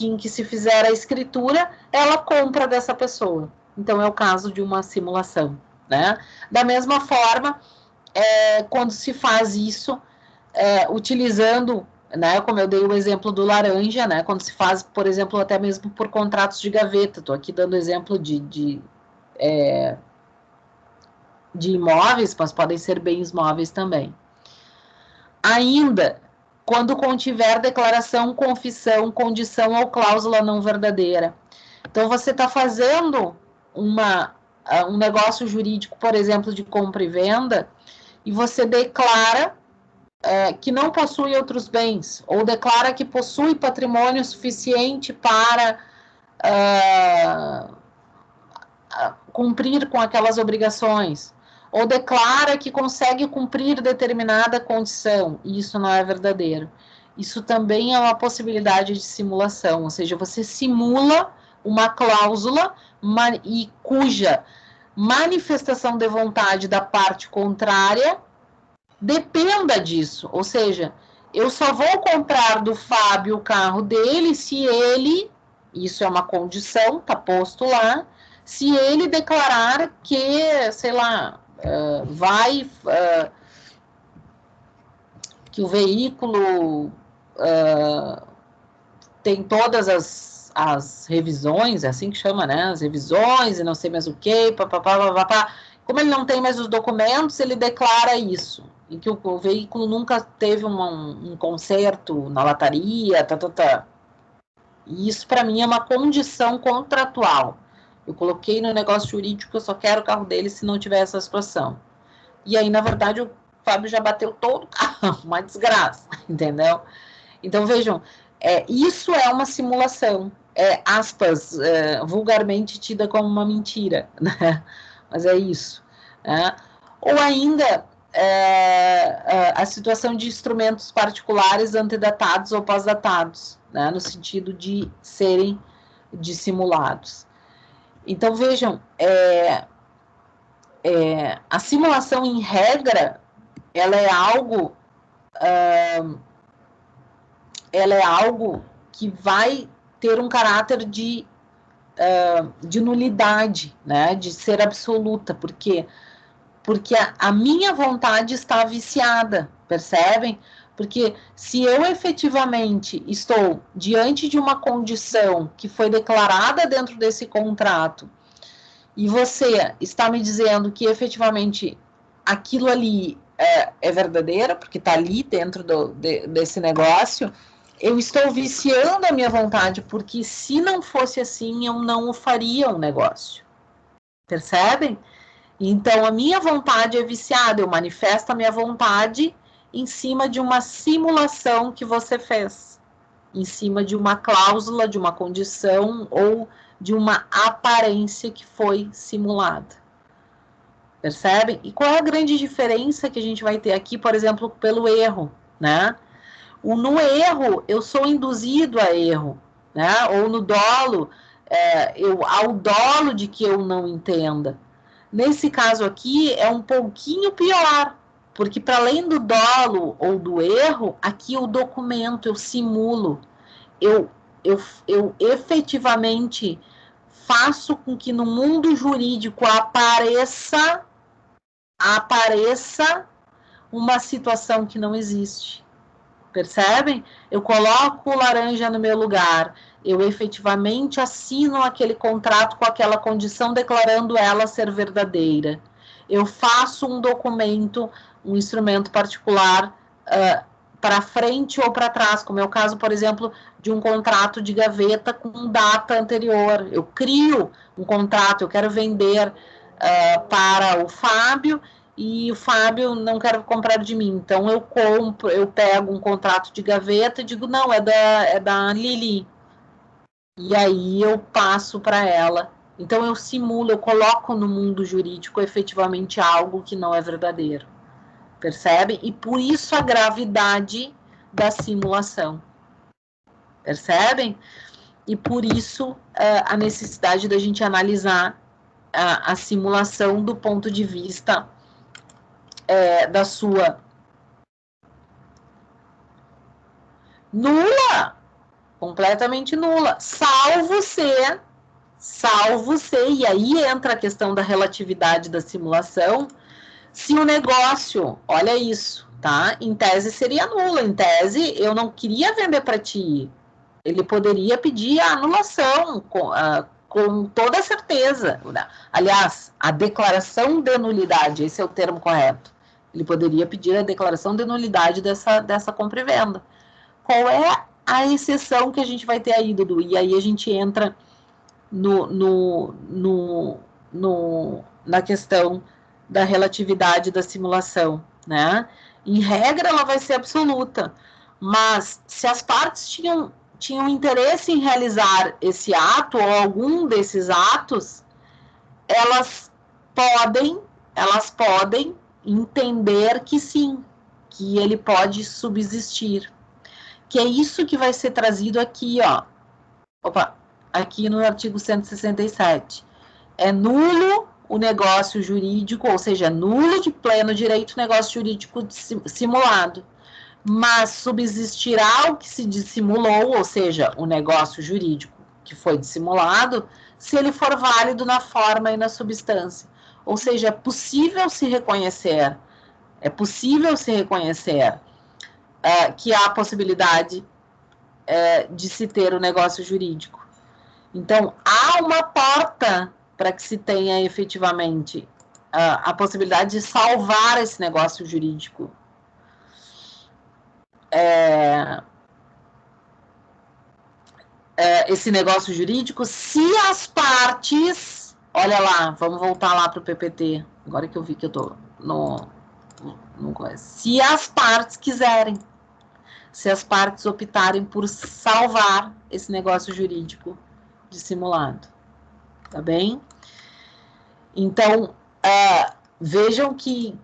[SPEAKER 1] em que se fizer a escritura, ela compra dessa pessoa. Então, é o caso de uma simulação, né? Da mesma forma, quando se faz isso, utilizando, né, como eu dei o exemplo do laranja, né? Quando se faz, por exemplo, até mesmo por contratos de gaveta. Estou aqui dando exemplo de imóveis, mas podem ser bens móveis também. Ainda, quando contiver declaração, confissão, condição ou cláusula não verdadeira. Então, você está fazendo um negócio jurídico, por exemplo, de compra e venda, e você declara que não possui outros bens, ou declara que possui patrimônio suficiente para cumprir com aquelas obrigações, ou declara que consegue cumprir determinada condição, e isso não é verdadeiro. Isso também é uma possibilidade de simulação, ou seja, você simula uma cláusula e cuja manifestação de vontade da parte contrária dependa disso, ou seja, eu só vou comprar do Fábio o carro dele se ele, isso é uma condição, está posto lá, se ele declarar que, sei lá, que o veículo tem todas as revisões, é assim que chama, né? As revisões e não sei mais o que, papapá. Como ele não tem mais os documentos, ele declara isso, em que o veículo nunca teve um conserto na lataria, E isso, para mim, é uma condição contratual. Eu coloquei no negócio jurídico que eu só quero o carro dele se não tiver essa situação. E aí, na verdade, o Fábio já bateu todo o carro, uma desgraça, entendeu? Então, vejam, isso é uma simulação, aspas, vulgarmente tida como uma mentira, né? Mas é isso. Né? Ou ainda, a situação de instrumentos particulares antedatados ou pós-datados, né? No sentido de serem dissimulados. Então, vejam, a simulação, em regra, ela é algo que vai ter um caráter de nulidade, né? De ser absoluta, porque a minha vontade está viciada, percebem? Porque se eu efetivamente estou diante de uma condição que foi declarada dentro desse contrato, e você está me dizendo que efetivamente aquilo ali é verdadeiro, porque está ali dentro desse negócio, eu estou viciando a minha vontade, porque se não fosse assim, eu não o faria um negócio. Percebem? Então, a minha vontade é viciada, eu manifesto a minha vontade em cima de uma simulação que você fez, em cima de uma cláusula, de uma condição ou de uma aparência que foi simulada. Percebem? E qual é a grande diferença que a gente vai ter aqui, por exemplo, pelo erro, né? No erro, eu sou induzido a erro, né? Ou no dolo, ao dolo de que eu não entenda. Nesse caso aqui, é um pouquinho pior, porque para além do dolo ou do erro, aqui eu documento, eu simulo, eu efetivamente faço com que no mundo jurídico apareça uma situação que não existe. Percebem? Eu coloco o laranja no meu lugar, eu efetivamente assino aquele contrato com aquela condição, declarando ela ser verdadeira. Eu faço um documento, um instrumento particular, para frente ou para trás, como é o caso, por exemplo, de um contrato de gaveta com data anterior. Eu crio um contrato, eu quero vender para o Fábio, e o Fábio não quer comprar de mim, então eu pego um contrato de gaveta e digo, não, é da Lili, e aí eu passo para ela. Então eu simulo, eu coloco no mundo jurídico efetivamente algo que não é verdadeiro, percebe? E por isso a gravidade da simulação, percebem? E por isso a necessidade da gente analisar a simulação do ponto de vista da sua nula, completamente nula, salvo ser, e aí entra a questão da relatividade da simulação, se o negócio, olha isso, tá? Em tese seria nula, em tese eu não queria vender para ti, ele poderia pedir a anulação com toda certeza. Aliás, a declaração de nulidade, esse é o termo correto. Ele poderia pedir a declaração de nulidade dessa compra e venda. Qual é a exceção que a gente vai ter aí, Dudu? E aí a gente entra na questão da relatividade da simulação, né? Em regra, ela vai ser absoluta, mas se as partes tinham interesse em realizar esse ato ou algum desses atos, elas podem entender que sim, que ele pode subsistir. Que é isso que vai ser trazido aqui, ó. Aqui no artigo 167. É nulo o negócio jurídico, ou seja, nulo de pleno direito o negócio jurídico simulado. Mas subsistirá o que se dissimulou, ou seja, o negócio jurídico que foi dissimulado, se ele for válido na forma e na substância. Ou seja, é possível se reconhecer que há a possibilidade de se ter o negócio jurídico. Então, há uma porta para que se tenha efetivamente a possibilidade de salvar esse negócio jurídico. Esse negócio jurídico, se as partes... Olha lá, vamos voltar lá para o PPT. Agora que eu vi que eu estou no... Se as partes quiserem, se as partes optarem por salvar esse negócio jurídico dissimulado, tá bem? Então, vejam que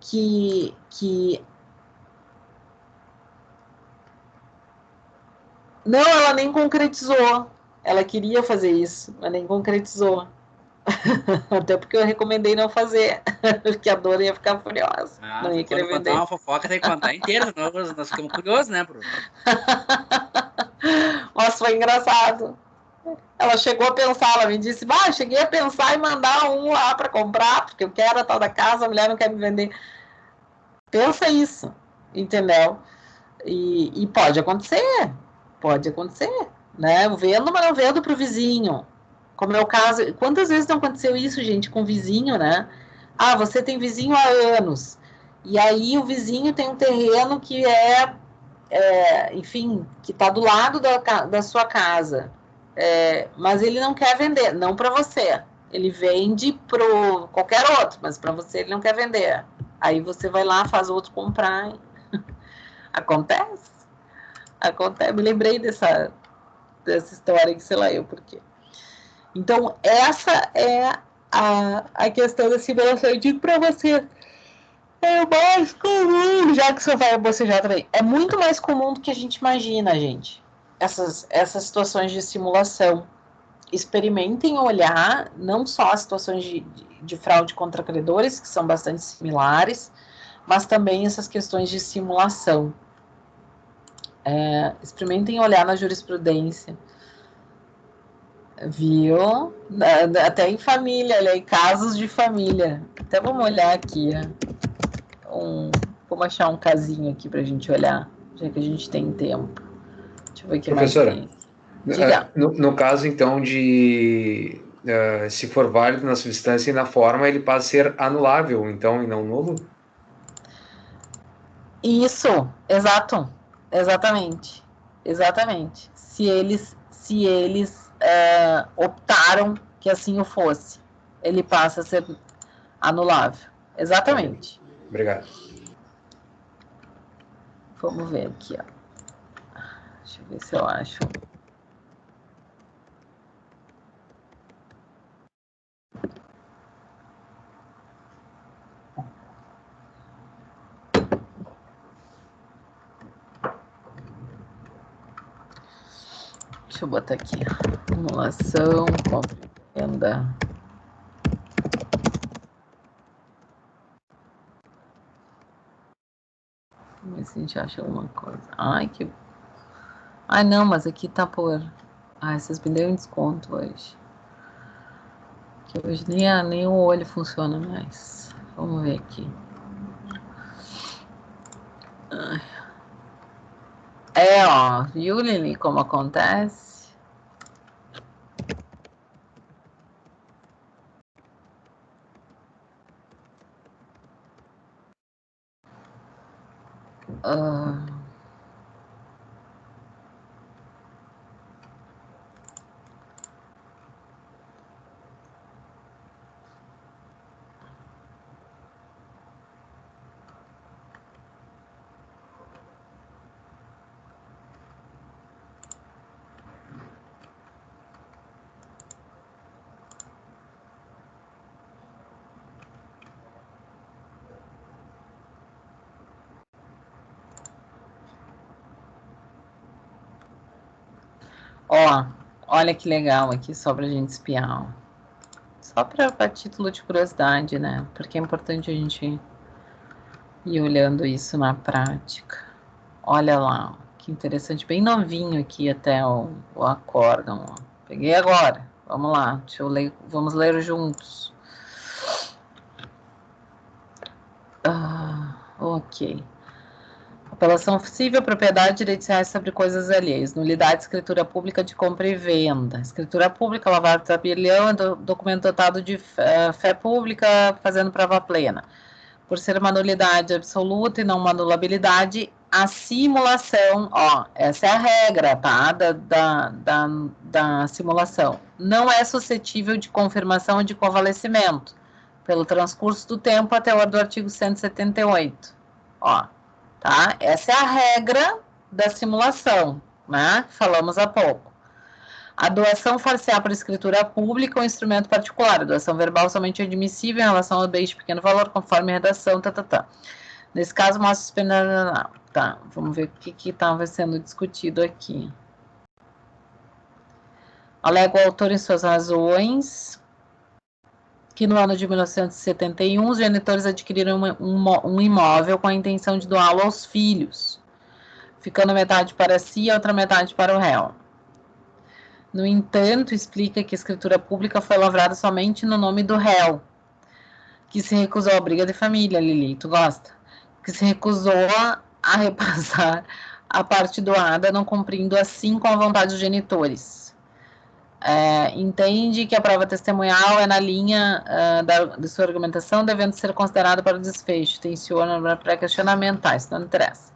[SPEAKER 1] não, ela nem concretizou. Ela queria fazer isso, mas nem concretizou. Até porque eu recomendei não fazer, porque a dona ia ficar furiosa. Não ia querer
[SPEAKER 3] quando contar
[SPEAKER 1] vender.
[SPEAKER 3] uma fofoca, tem que contar inteira, senão nós ficamos curiosos, né, Bruno?
[SPEAKER 1] Nossa, foi engraçado. Ela chegou a pensar, ela me disse, cheguei a pensar em mandar um lá para comprar, porque eu quero a tal da casa, a mulher não quer me vender. Pensa isso, entendeu? E pode acontecer, né? Eu vendo, mas não vendo para o vizinho. Como é o caso, quantas vezes não aconteceu isso, gente, com vizinho, né? Você tem vizinho há anos, e aí o vizinho tem um terreno que enfim, que está do lado da sua casa, mas ele não quer vender, não para você, ele vende para qualquer outro, mas para você ele não quer vender. Aí você vai lá, faz outro comprar. Acontece, me lembrei dessa história que sei lá eu por quê. Então, essa é a questão da simulação. Eu digo para você, é mais comum, já que você vai bocejar também, é muito mais comum do que a gente imagina, gente, essas situações de simulação. Experimentem olhar não só as situações de fraude contra credores, que são bastante similares, mas também essas questões de simulação. Experimentem olhar na jurisprudência. Viu? Até em família, em casos de família. Até vamos olhar aqui. Vamos achar um casinho aqui pra gente olhar, já que a gente tem tempo. Deixa eu ver o que mais tem. Diga.
[SPEAKER 4] No caso, então, de se for válido na substância e na forma, ele passa a ser anulável, então, e não nulo?
[SPEAKER 1] Isso, exatamente. Se eles optaram que assim o fosse, ele passa a ser anulável. Exatamente.
[SPEAKER 4] Obrigado.
[SPEAKER 1] Vamos ver aqui, ó. Deixa eu ver se eu acho. Deixa eu botar aqui. Acumulação, compra e venda. Vamos ver se a gente acha alguma coisa. Ai, não, mas aqui tá por... vocês me deram um desconto hoje. Que hoje nem o olho funciona mais. Vamos ver aqui. Viu, Lili, como acontece? Olha que legal aqui, só pra gente espiar. Só para título de curiosidade, né? Porque é importante a gente ir olhando isso na prática. Olha lá, que interessante, bem novinho aqui até o acórdão. Peguei agora. Vamos lá, deixa eu ler, vamos ler juntos. Ok. Apelação civil, propriedade, direitos reais sobre coisas alheias. Nulidade, escritura pública de compra e venda. Escritura pública, lavado de tabelião, documento dotado de fé pública, fazendo prova plena. Por ser uma nulidade absoluta e não uma anulabilidade, a simulação, essa é a regra, tá? Da simulação. Não é suscetível de confirmação ou de convalescimento, pelo transcurso do tempo até o do artigo 178. Tá? Essa é a regra da simulação, né? Falamos há pouco. A doação far-se-á por escritura pública ou instrumento particular. A doação verbal somente é admissível em relação ao bem de pequeno valor, conforme a redação, Nesse caso, mostra os... Tá, vamos ver o que estava sendo discutido aqui. Alega o autor em suas razões que no ano de 1971 os genitores adquiriram um imóvel com a intenção de doá-lo aos filhos, ficando metade para si e a outra metade para o réu. No entanto, explica que a escritura pública foi lavrada somente no nome do réu, que se recusou à briga de família, Lili, tu gosta? Que se recusou a repassar a parte doada, não cumprindo assim com a vontade dos genitores. Entende que a prova testemunhal é na linha de sua argumentação, devendo ser considerada para o desfecho. Tenciona pré-questionamento, tá? Isso não interessa.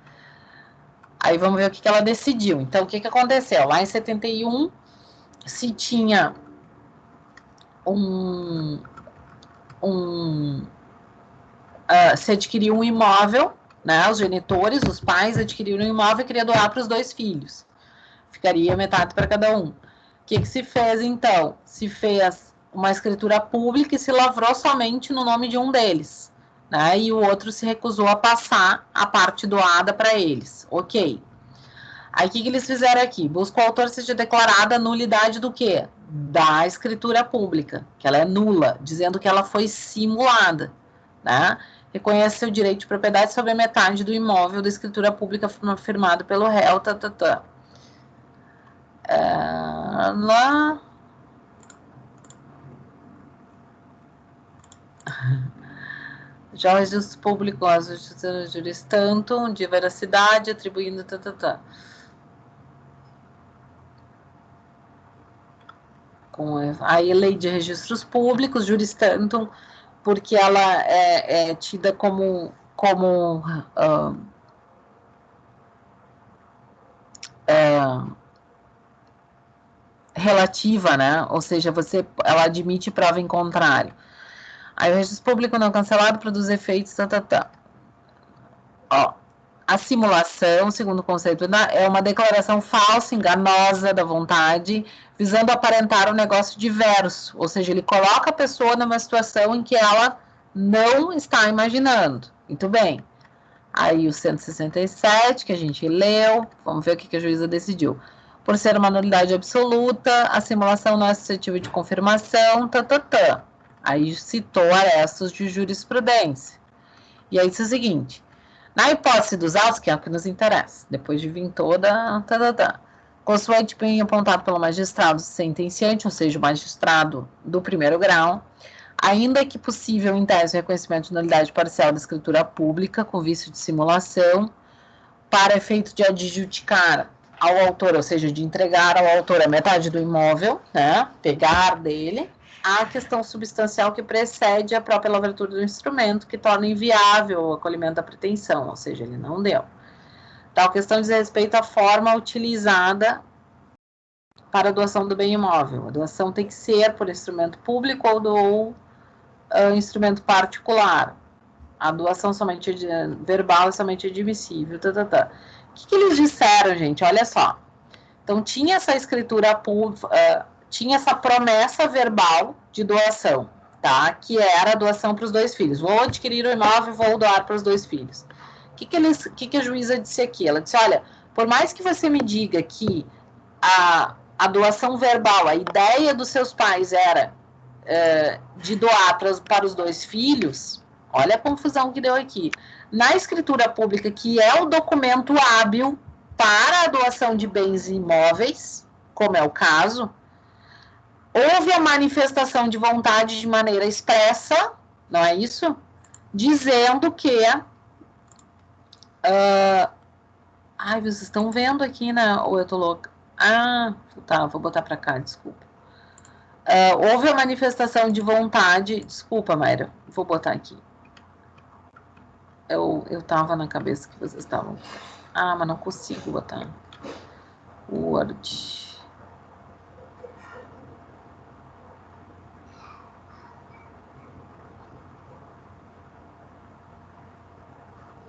[SPEAKER 1] Aí vamos ver o que ela decidiu. Então, o que aconteceu? Lá em 71, se tinha se adquiriu um imóvel, né? Os genitores, os pais adquiriram um imóvel e queriam doar para os 2 filhos. Ficaria metade para cada um. O que se fez, então? Se fez uma escritura pública e se lavrou somente no nome de um deles, né? E o outro se recusou a passar a parte doada para eles. Ok. Aí, o que eles fizeram aqui? Busca o autor seja declarada a nulidade do quê? Da escritura pública, que ela é nula, dizendo que ela foi simulada, né? Reconhece seu direito de propriedade sobre a metade do imóvel da escritura pública firmado pelo réu, lá. Já o registro público, a justiça juris tanto, de veracidade, atribuindo, Com a lei de registros públicos, juris tanto, porque ela é tida como relativa, né? Ou seja, ela admite prova em contrário. Aí o registro público não cancelado produz efeitos, Ó, a simulação, segundo o conceito, é uma declaração falsa, enganosa da vontade, visando aparentar um negócio diverso. Ou seja, ele coloca a pessoa numa situação em que ela não está imaginando. Muito bem. Aí o 167, que a gente leu, vamos ver o que a juíza decidiu. Por ser uma nulidade absoluta, a simulação não é suscetível de confirmação, Aí citou arestos de jurisprudência. E aí disse o seguinte: na hipótese dos autos, que é o que nos interessa, depois de vir toda, consoante bem apontado pelo magistrado sentenciante, ou seja, o magistrado do primeiro grau, ainda que possível em tese o reconhecimento de nulidade parcial da escritura pública com vício de simulação, para efeito de adjudicar ao autor, ou seja, de entregar ao autor a metade do imóvel, né, pegar dele, a questão substancial que precede a própria lavratura do instrumento, que torna inviável o acolhimento da pretensão, ou seja, ele não deu. Tal questão diz respeito à forma utilizada para a doação do bem imóvel. A doação tem que ser por instrumento público ou instrumento particular. A doação somente verbal é somente admissível. O que eles disseram, gente? Olha só. Então, tinha essa escritura pública, tinha essa promessa verbal de doação, tá? Que era a doação para os 2 filhos. Vou adquirir o imóvel e vou doar para os 2 filhos. O que a juíza disse aqui? Ela disse, olha, por mais que você me diga que a doação verbal, a ideia dos seus pais era de doar para os 2 filhos, olha a confusão que deu aqui. Na escritura pública, que é o documento hábil para a doação de bens imóveis, como é o caso, houve a manifestação de vontade de maneira expressa, não é isso? Dizendo que... ai, vocês estão vendo aqui, né? Ou eu tô louca? Ah, tá, vou botar para cá, desculpa. Houve a manifestação de vontade... Desculpa, Mayra, vou botar aqui. Eu tava na cabeça que vocês estavam... Ah, mas não consigo botar. Word...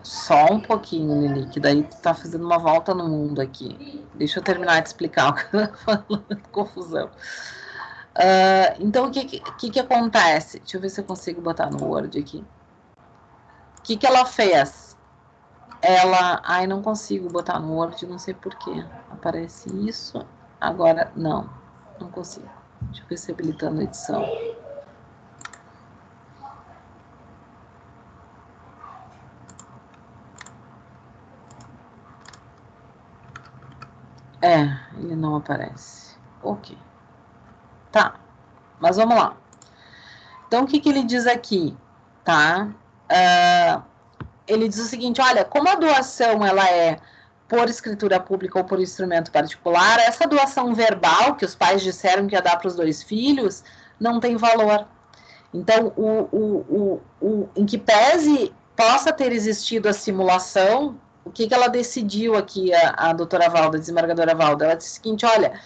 [SPEAKER 1] Só um pouquinho, Lili, que daí tu tá fazendo uma volta no mundo aqui. Deixa eu terminar de explicar o que eu tô falando, confusão. Então, o que acontece? Deixa eu ver se eu consigo botar no Word aqui. O que ela fez? Ai, não consigo botar no Word, não sei porquê. Aparece isso. Agora, não consigo. Deixa eu ver se habilitando a edição. aparece. Ok. Tá. Mas vamos lá. Então, o que ele diz aqui? Tá? Ele diz o seguinte, olha, como a doação ela é por escritura pública ou por instrumento particular, essa doação verbal que os pais disseram que ia dar para os 2 filhos, não tem valor. Então, em que pese possa ter existido a simulação, o que ela decidiu aqui, a doutora Valda, a desembargadora Valda? Ela disse o seguinte, olha,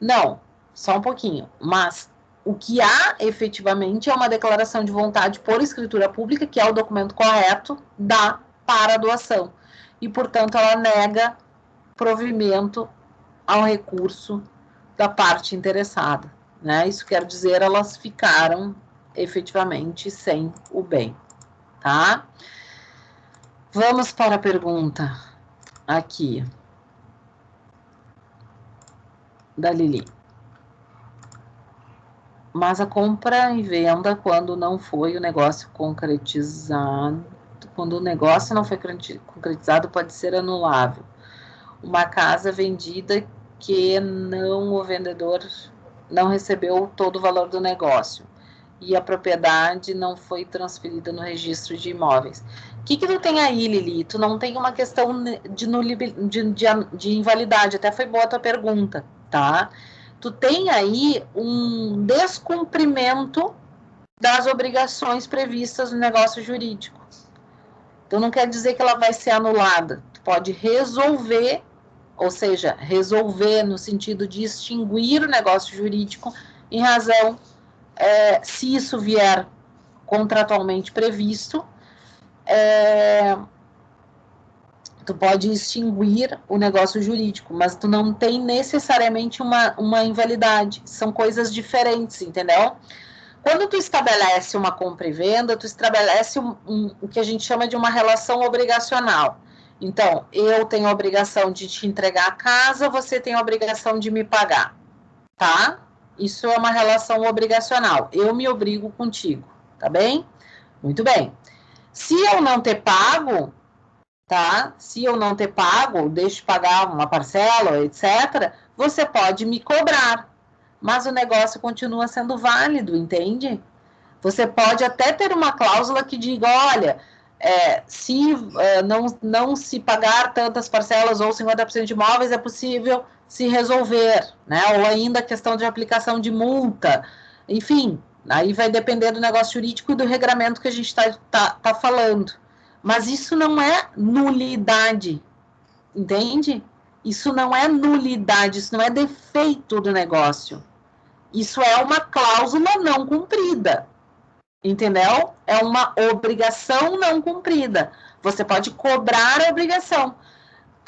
[SPEAKER 1] não, só um pouquinho, mas o que há efetivamente é uma declaração de vontade por escritura pública, que é o documento correto para a doação. E, portanto, ela nega provimento ao recurso da parte interessada. Né? Isso quer dizer, elas ficaram efetivamente sem o bem. Tá? Vamos para a pergunta aqui da Lili. Mas a compra e venda, quando não foi o negócio concretizado, quando o negócio não foi concretizado, pode ser anulável. Uma casa vendida que o vendedor não recebeu todo o valor do negócio e a propriedade não foi transferida no registro de imóveis. O que tu tem aí, Lili? Tu não tem uma questão de invalidade, até foi boa a tua pergunta, tá? Tu tem aí um descumprimento das obrigações previstas no negócio jurídico. Então, não quer dizer que ela vai ser anulada. Tu pode resolver, ou seja, resolver no sentido de extinguir o negócio jurídico em razão, se isso vier contratualmente previsto, tu pode extinguir o negócio jurídico, mas tu não tem necessariamente uma invalidade. São coisas diferentes, entendeu? Quando tu estabelece uma compra e venda, tu estabelece o que a gente chama de uma relação obrigacional. Então, eu tenho a obrigação de te entregar a casa, você tem a obrigação de me pagar, tá? Isso é uma relação obrigacional. Eu me obrigo contigo, tá bem? Muito bem. Se eu não ter pago, tá? Se eu não ter pago, deixo de pagar uma parcela, etc., você pode me cobrar. Mas o negócio continua sendo válido, entende? Você pode até ter uma cláusula que diga, olha, se não se pagar tantas parcelas ou 50% de imóveis, é possível se resolver, né? Ou ainda a questão de aplicação de multa. Enfim, aí vai depender do negócio jurídico e do regramento que a gente tá falando. Mas isso não é nulidade, entende? Isso não é nulidade, isso não é defeito do negócio. Isso é uma cláusula não cumprida, entendeu? É uma obrigação não cumprida. Você pode cobrar a obrigação.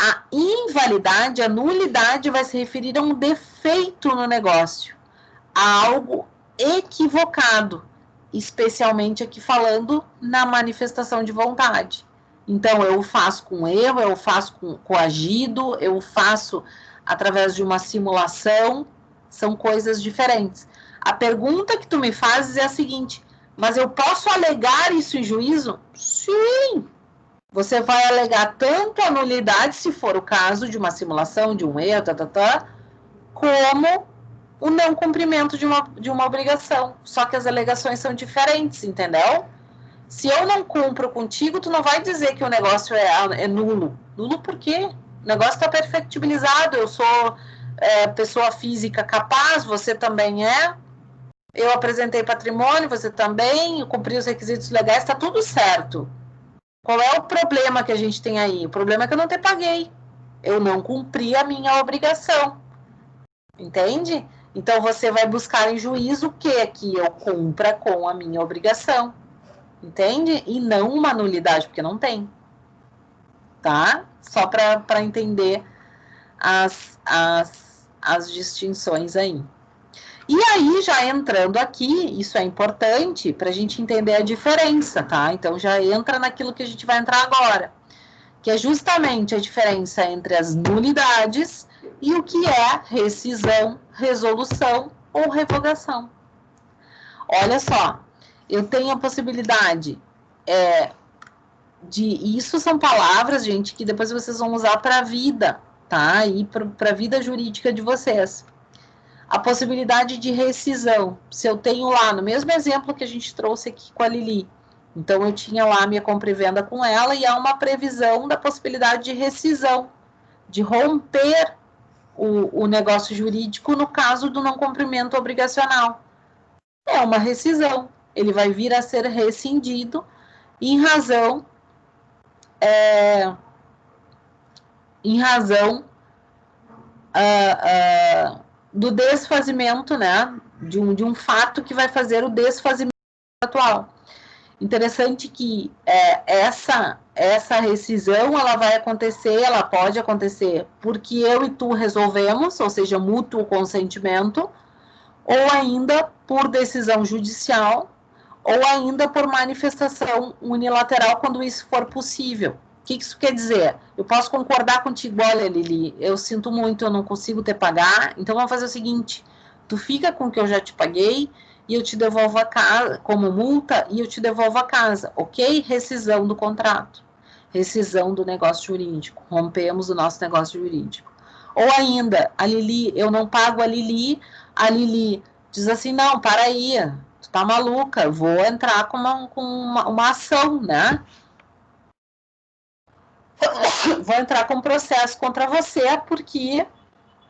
[SPEAKER 1] A invalidade, a nulidade vai se referir a um defeito no negócio, a algo equivocado, especialmente aqui falando na manifestação de vontade. Então, eu faço com erro, eu faço com coagido, eu faço através de uma simulação, são coisas diferentes. A pergunta que tu me fazes é a seguinte, mas eu posso alegar isso em juízo? Sim! Você vai alegar tanto a nulidade, se for o caso de uma simulação, de um erro, como o não cumprimento de uma obrigação. Só que as alegações são diferentes, entendeu? Se eu não cumpro contigo, tu não vai dizer que o negócio é nulo. Nulo por quê? O negócio está perfectibilizado, eu sou pessoa física capaz, você também é. Eu apresentei patrimônio, você também, eu cumpri os requisitos legais, está tudo certo. Qual é o problema que a gente tem aí? O problema é que eu não te paguei. Eu não cumpri a minha obrigação. Entende? Então, você vai buscar em juízo o que? Que eu cumpra com a minha obrigação. Entende? E não uma nulidade, porque não tem. Tá? Só para entender as distinções aí. E aí, já entrando aqui, isso é importante para a gente entender a diferença, tá? Então, já entra naquilo que a gente vai entrar agora, que é justamente a diferença entre as nulidades e o que é rescisão, resolução ou revogação. Olha só, eu tenho a possibilidade e isso são palavras, gente, que depois vocês vão usar para a vida, tá? Aí para a vida jurídica de vocês. A possibilidade de rescisão. Se eu tenho lá, no mesmo exemplo que a gente trouxe aqui com a Lili, então eu tinha lá a minha compra e venda com ela e há uma previsão da possibilidade de rescisão, de romper o negócio jurídico no caso do não cumprimento obrigacional. É uma rescisão. Ele vai vir a ser rescindido em razão do desfazimento, né, de um fato que vai fazer o desfazimento atual. Interessante que essa rescisão, ela vai acontecer, ela pode acontecer porque eu e tu resolvemos, ou seja, mútuo consentimento, ou ainda por decisão judicial, ou ainda por manifestação unilateral, quando isso for possível. O que isso quer dizer? Eu posso concordar contigo, olha, Lili, eu sinto muito, eu não consigo te pagar, então vamos fazer o seguinte, tu fica com o que eu já te paguei e eu te devolvo a casa, como multa, e eu te devolvo a casa, ok? Rescisão do contrato, rescisão do negócio jurídico, rompemos o nosso negócio jurídico. Ou ainda, a Lili, eu não pago a Lili diz assim, não, para aí, tu tá maluca, eu vou entrar com uma ação, né? Vou entrar com um processo contra você porque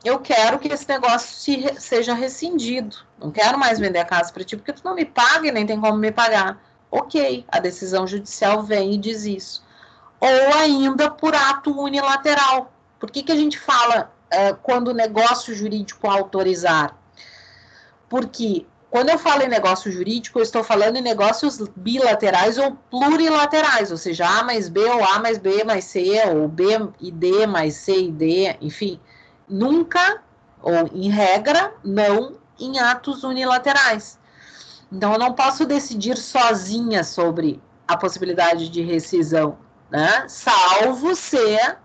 [SPEAKER 1] eu quero que esse negócio seja rescindido. Não quero mais vender a casa para ti porque tu não me paga e nem tem como me pagar. Ok, a decisão judicial vem e diz isso. Ou ainda por ato unilateral. Por que a gente fala quando o negócio jurídico autorizar? Porque quando eu falo em negócio jurídico, eu estou falando em negócios bilaterais ou plurilaterais, ou seja, A mais B, ou A mais B mais C, ou B e D mais C e D, enfim. Nunca, ou em regra, não em atos unilaterais. Então, eu não posso decidir sozinha sobre a possibilidade de rescisão, né? Salvo ser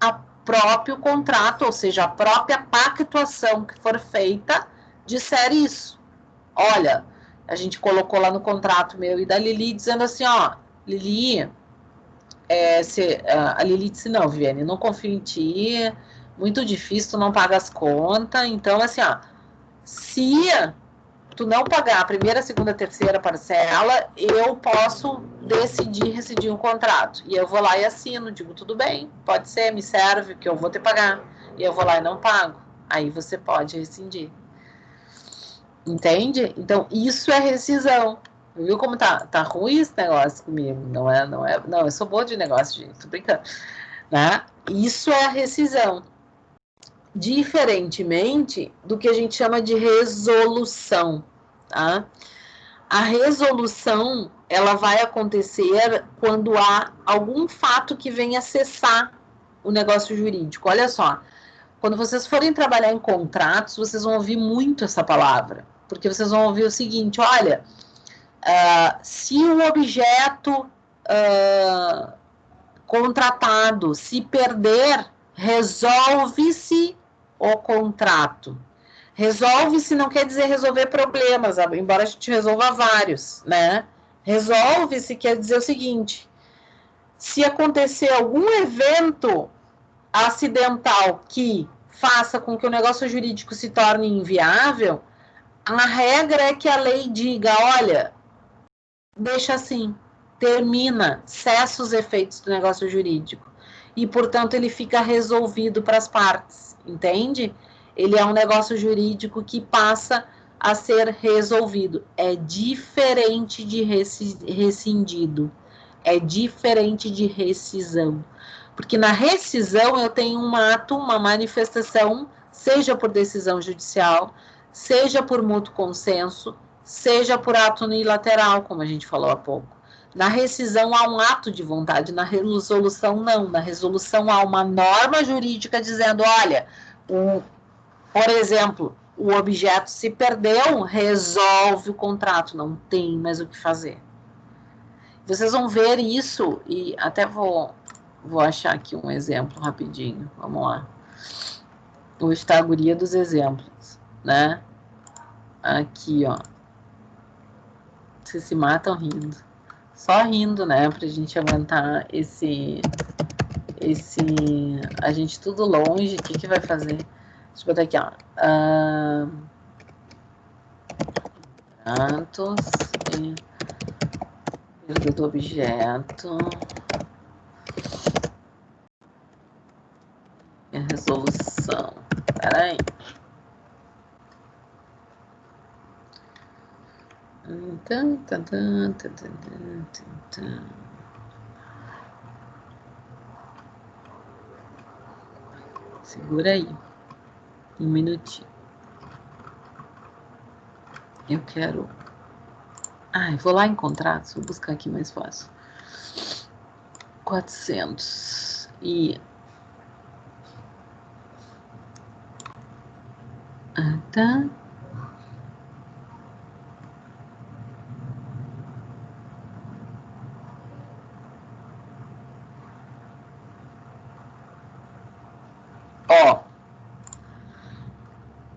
[SPEAKER 1] o próprio contrato, ou seja, a própria pactuação que for feita, disser isso. Olha, a gente colocou lá no contrato meu e da Lili, dizendo assim, ó, Lili, a Lili disse, não, Viviane, não confio em ti, muito difícil, tu não paga as contas, então, assim, ó, se tu não pagar a primeira, segunda, terceira parcela, eu posso decidir rescindir o contrato, e eu vou lá e assino, digo, tudo bem, pode ser, me serve, que eu vou te pagar, e eu vou lá e não pago, aí você pode rescindir. Entende? Então, isso é rescisão. Viu como tá ruim esse negócio comigo? Não, eu sou boa de negócio, gente, tô brincando. Né? Isso é rescisão. Diferentemente do que a gente chama de resolução. Tá? A resolução, ela vai acontecer quando há algum fato que venha cessar o negócio jurídico. Olha só, quando vocês forem trabalhar em contratos, vocês vão ouvir muito essa palavra, porque vocês vão ouvir o seguinte, olha, se o objeto contratado se perder, resolve-se o contrato. Resolve-se não quer dizer resolver problemas, embora a gente resolva vários, né? Resolve-se quer dizer o seguinte, se acontecer algum evento acidental que faça com que o negócio jurídico se torne inviável, a regra é que a lei diga, olha, deixa assim, termina, cessa os efeitos do negócio jurídico. E, portanto, ele fica resolvido para as partes, entende? Ele é um negócio jurídico que passa a ser resolvido. É diferente de rescindido. É diferente de rescisão. Porque na rescisão eu tenho um ato, uma manifestação, seja por decisão judicial, seja por mútuo consenso, seja por ato unilateral, como a gente falou há pouco. Na rescisão há um ato de vontade, na resolução não. Na resolução há uma norma jurídica dizendo, olha, por exemplo, o objeto se perdeu, resolve o contrato, não tem mais o que fazer. Vocês vão ver isso, e até vou achar aqui um exemplo rapidinho, vamos lá. Hoje está a guria dos exemplos, né? Aqui, ó. Vocês se matam rindo. Só rindo, né? Pra gente aguentar esse a gente tudo longe, o que vai fazer? Deixa eu botar aqui, ó. Contratos e perda do objeto e a resolução. Peraí. Segura aí. Um minutinho. Eu quero... eu vou lá em contratos. Vou buscar aqui mais fácil. 400. E... tá... Ó,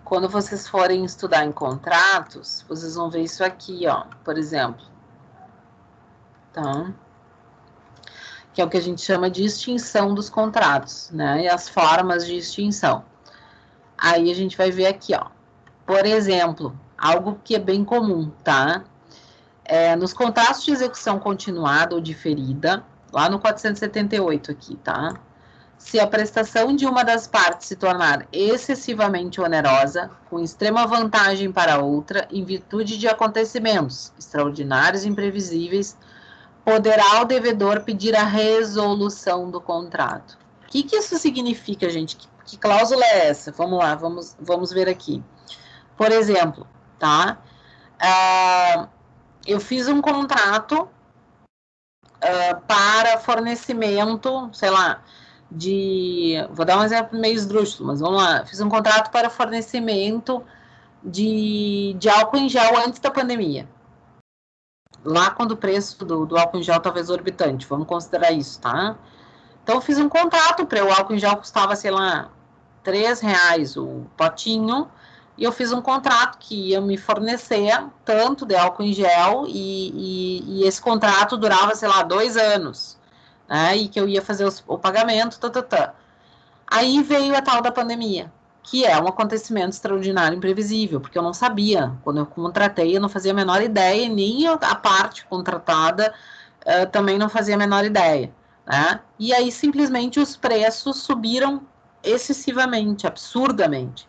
[SPEAKER 1] quando vocês forem estudar em contratos, vocês vão ver isso aqui, ó, por exemplo, tá? Que é o que a gente chama de extinção dos contratos, né? E as formas de extinção. Aí a gente vai ver aqui, ó, por exemplo, algo que é bem comum, tá? Nos contratos de execução continuada ou diferida, lá no 478 aqui, tá? Se a prestação de uma das partes se tornar excessivamente onerosa, com extrema vantagem para outra, em virtude de acontecimentos extraordinários e imprevisíveis, poderá o devedor pedir a resolução do contrato. O que isso significa, gente? Que cláusula é essa? Vamos lá, vamos ver aqui. Por exemplo, tá? Eu fiz um contrato para fornecimento, sei lá, vou dar um exemplo meio esdrúxulo, mas vamos lá. Fiz um contrato para fornecimento de álcool em gel antes da pandemia. Lá quando o preço do álcool em gel estava exorbitante, vamos considerar isso, tá? Então, eu fiz um contrato para o álcool em gel custava, sei lá, R$3 o potinho, e eu fiz um contrato que ia me fornecer tanto de álcool em gel, e esse contrato durava, sei lá, 2 anos. E que eu ia fazer o pagamento, Aí veio a tal da pandemia, que é um acontecimento extraordinário, imprevisível, porque eu não sabia. Quando eu contratei, eu não fazia a menor ideia, nem a parte contratada também não fazia a menor ideia. Né? E aí, simplesmente, os preços subiram excessivamente, absurdamente.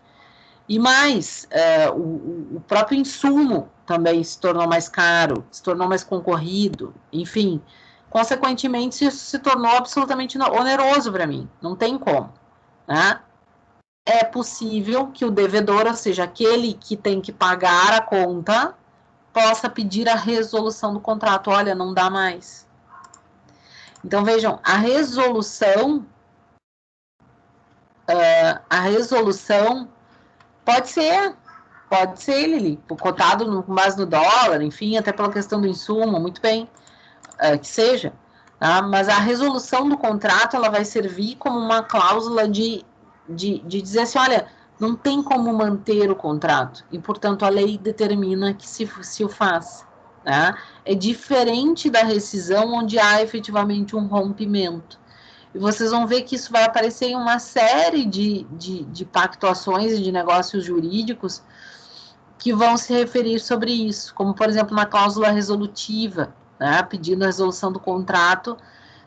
[SPEAKER 1] E mais, o próprio insumo também se tornou mais caro, se tornou mais concorrido, enfim... Consequentemente, isso se tornou absolutamente oneroso para mim. Não tem como. Né? É possível que o devedor, ou seja, aquele que tem que pagar a conta, possa pedir a resolução do contrato. Olha, não dá mais. Então, vejam, a resolução pode ser, Lili, cotado com base no dólar, enfim, até pela questão do insumo, muito bem. Que seja, tá? Mas a resolução do contrato ela vai servir como uma cláusula de dizer assim, olha, não tem como manter o contrato, e portanto a lei determina que se o faz. Tá? É diferente da rescisão, onde há efetivamente um rompimento. E vocês vão ver que isso vai aparecer em uma série de pactuações e de negócios jurídicos que vão se referir sobre isso, como por exemplo na cláusula resolutiva, né, pedindo a resolução do contrato,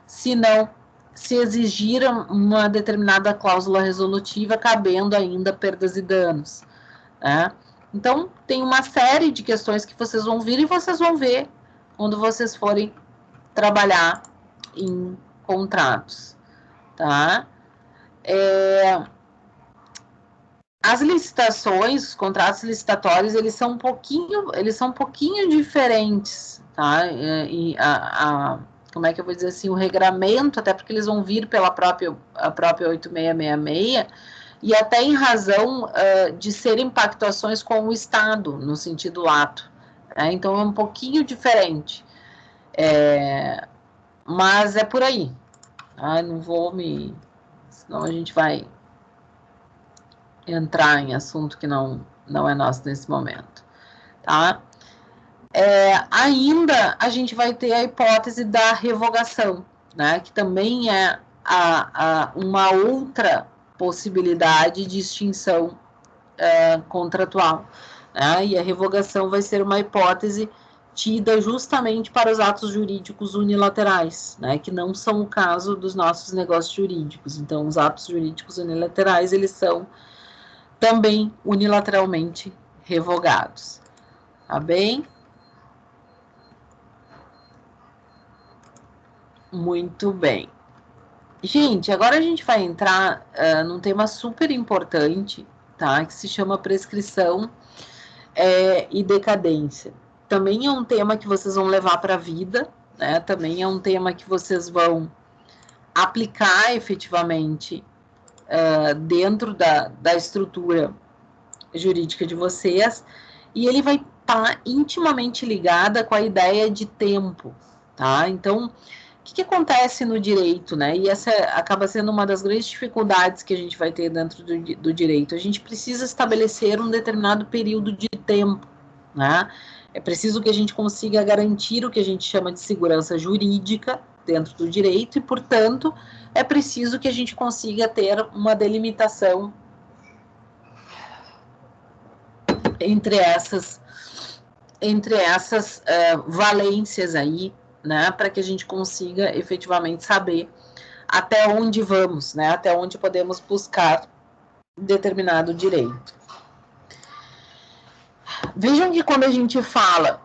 [SPEAKER 1] se exigir uma determinada cláusula resolutiva, cabendo ainda perdas e danos. Né? Então, tem uma série de questões que vocês vão vir e vocês vão ver quando vocês forem trabalhar em contratos. Tá? As licitações, os contratos licitatórios, eles são um pouquinho diferentes, tá? Como é que eu vou dizer assim, o regramento, até porque eles vão vir pela própria 8666, e até em razão de serem pactuações com o Estado, no sentido lato. Né? Então, é um pouquinho diferente. Mas é por aí. Tá? Não vou senão a gente vai entrar em assunto que não é nosso nesse momento, tá? Ainda a gente vai ter a hipótese da revogação, né? Que também é uma outra possibilidade de extinção contratual, né? E a revogação vai ser uma hipótese tida justamente para os atos jurídicos unilaterais, né? Que não são o caso dos nossos negócios jurídicos. Então, os atos jurídicos unilaterais, eles são também unilateralmente revogados. Tá bem? Muito bem. Gente, agora a gente vai entrar num tema super importante, tá? Que se chama prescrição e decadência. Também é um tema que vocês vão levar para a vida, né? Também é um tema que vocês vão aplicar efetivamente dentro da estrutura jurídica de vocês, e ele vai estar intimamente ligado com a ideia de tempo, tá? Então, o que acontece no direito, né? E essa acaba sendo uma das grandes dificuldades que a gente vai ter dentro do direito. A gente precisa estabelecer um determinado período de tempo, né? É preciso que a gente consiga garantir o que a gente chama de segurança jurídica dentro do direito e, portanto, é preciso que a gente consiga ter uma delimitação entre essas valências aí, né, para que a gente consiga efetivamente saber até onde vamos, né, até onde podemos buscar determinado direito. Vejam que quando a gente fala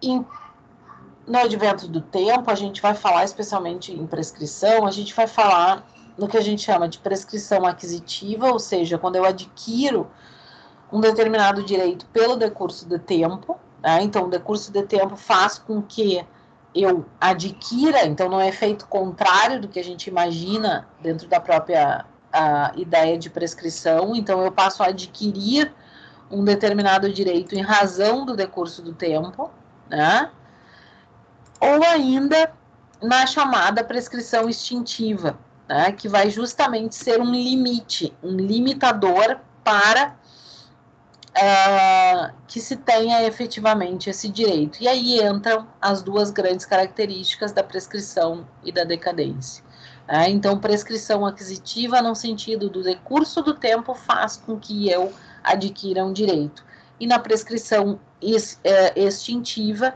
[SPEAKER 1] no advento do tempo, a gente vai falar especialmente em prescrição, a gente vai falar no que a gente chama de prescrição aquisitiva, ou seja, quando eu adquiro um determinado direito pelo decurso de tempo, né? Então, o decurso de tempo faz com que eu adquira, então não é efeito contrário do que a gente imagina dentro da própria ideia de prescrição, então eu passo a adquirir um determinado direito em razão do decurso do tempo, né? Ou ainda na chamada prescrição extintiva, né? Que vai justamente ser um limite, um limitador para que se tenha efetivamente esse direito. E aí entram as duas grandes características da prescrição e da decadência. Então, prescrição aquisitiva, no sentido do decurso do tempo, faz com que eu adquira um direito. E na prescrição extintiva,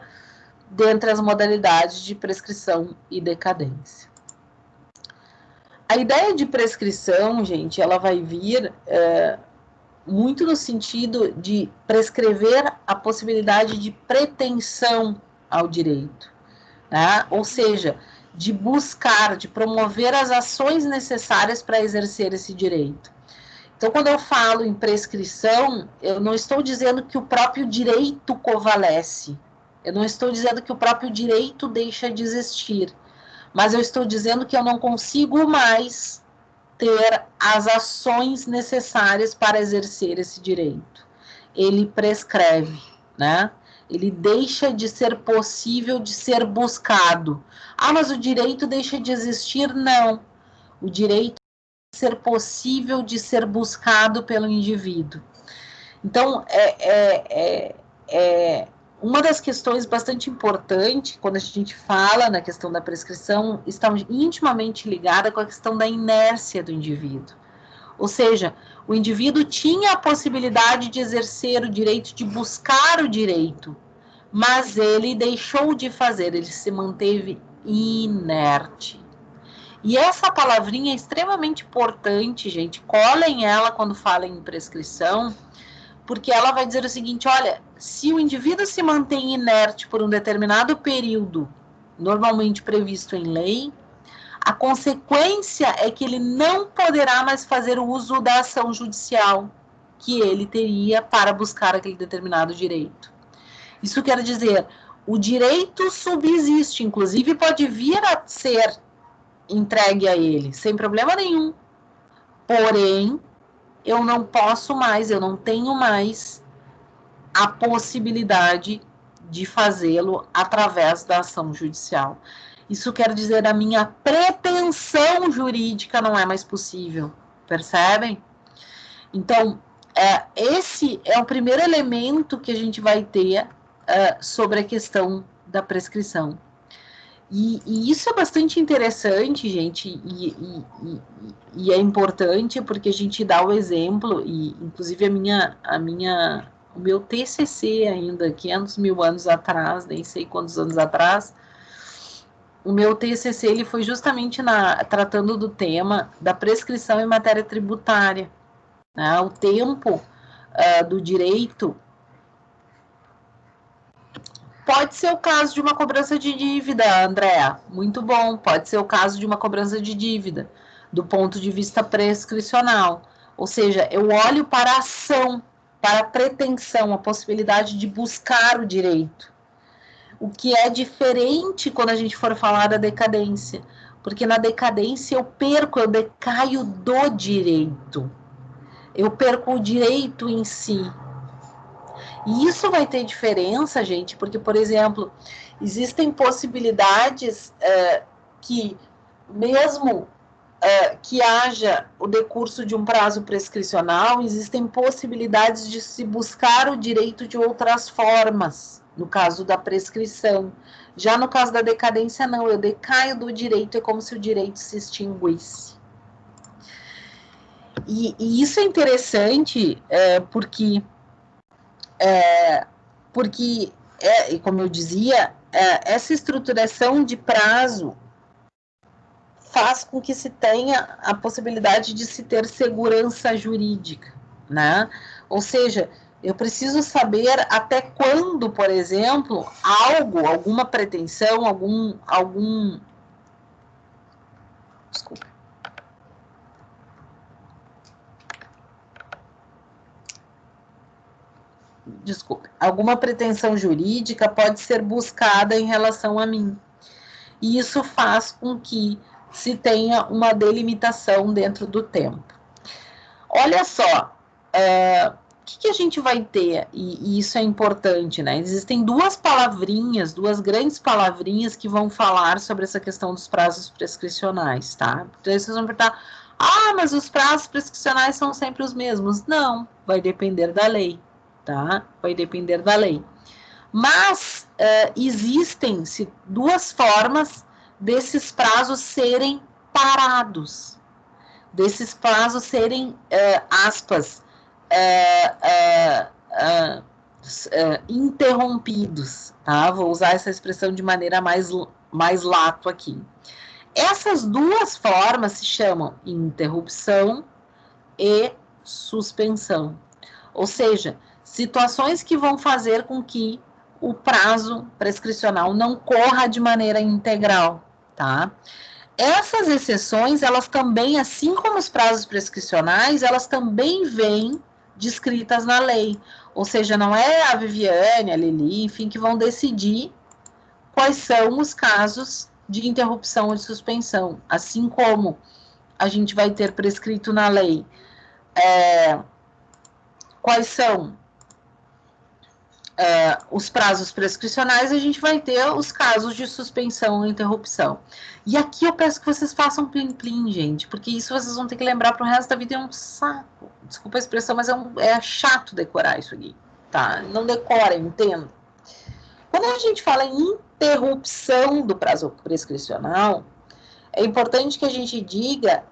[SPEAKER 1] dentre as modalidades de prescrição e decadência. A ideia de prescrição, gente, ela vai vir muito no sentido de prescrever a possibilidade de pretensão ao direito, né? Ou seja, de buscar, de promover as ações necessárias para exercer esse direito. Então, quando eu falo em prescrição, eu não estou dizendo que o próprio direito covalesce, eu não estou dizendo que o próprio direito deixa de existir, mas eu estou dizendo que eu não consigo mais ter as ações necessárias para exercer esse direito. Ele prescreve, né? Ele deixa de ser possível de ser buscado. Ah, mas o direito deixa de existir? Não. O direito de ser possível de ser buscado pelo indivíduo. Então, uma das questões bastante importantes, quando a gente fala na questão da prescrição, está intimamente ligada com a questão da inércia do indivíduo. Ou seja, o indivíduo tinha a possibilidade de exercer o direito, de buscar o direito, mas ele deixou de fazer, ele se manteve inerte. E essa palavrinha é extremamente importante, gente, colhem ela quando falam em prescrição, porque ela vai dizer o seguinte, olha, se o indivíduo se mantém inerte por um determinado período, normalmente previsto em lei, a consequência é que ele não poderá mais fazer uso da ação judicial que ele teria para buscar aquele determinado direito. Isso quer dizer, o direito subsiste, inclusive pode vir a ser entregue a ele, sem problema nenhum. Porém, eu não posso mais, eu não tenho mais a possibilidade de fazê-lo através da ação judicial. Isso quer dizer, a minha pretensão jurídica não é mais possível, percebem? Então, esse é o primeiro elemento que a gente vai ter sobre a questão da prescrição. E isso é bastante interessante, gente, e é importante porque a gente dá o exemplo, e inclusive o meu TCC ainda, 500 mil anos atrás, nem sei quantos anos atrás, o meu TCC ele foi justamente tratando do tema da prescrição em matéria tributária, né? O tempo do direito. Pode ser o caso de uma cobrança de dívida, Andréa. Muito bom. Pode ser o caso de uma cobrança de dívida, do ponto de vista prescricional. Ou seja, eu olho para a ação, para a pretensão, a possibilidade de buscar o direito. O que é diferente quando a gente for falar da decadência. Porque na decadência eu decaio do direito. Eu perco o direito em si. E isso vai ter diferença, gente, porque, por exemplo, existem possibilidades que, mesmo que haja o decurso de um prazo prescricional, existem possibilidades de se buscar o direito de outras formas, no caso da prescrição. Já no caso da decadência, não, eu decaio do direito, é como se o direito se extinguisse. E isso é interessante porque, como eu dizia, essa estruturação de prazo faz com que se tenha a possibilidade de se ter segurança jurídica, né? Ou seja, eu preciso saber até quando, por exemplo, alguma pretensão, desculpa. Alguma pretensão jurídica pode ser buscada em relação a mim. E isso faz com que se tenha uma delimitação dentro do tempo. Olha só, o que a gente vai ter, e isso é importante, né? Existem duas grandes palavrinhas que vão falar sobre essa questão dos prazos prescricionais, tá? Então, vocês vão perguntar, mas os prazos prescricionais são sempre os mesmos. Não, vai depender da lei, tá? Vai depender da lei. Mas existem duas formas desses prazos serem parados, desses prazos serem, aspas, interrompidos, tá? Vou usar essa expressão de maneira mais lato aqui. Essas duas formas se chamam interrupção e suspensão. Ou seja, situações que vão fazer com que o prazo prescricional não corra de maneira integral, tá? Essas exceções, elas também, assim como os prazos prescricionais, elas também vêm descritas na lei. Ou seja, não é a Viviane, a Lili, enfim, que vão decidir quais são os casos de interrupção ou de suspensão. Assim como a gente vai ter prescrito na lei quais são os prazos prescricionais, a gente vai ter os casos de suspensão ou interrupção. E aqui eu peço que vocês façam plim-plim, gente, porque isso vocês vão ter que lembrar para o resto da vida, é um saco. Desculpa a expressão, mas é chato decorar isso aqui, tá? Não decorem, entendo. Quando a gente fala em interrupção do prazo prescricional, é importante que a gente diga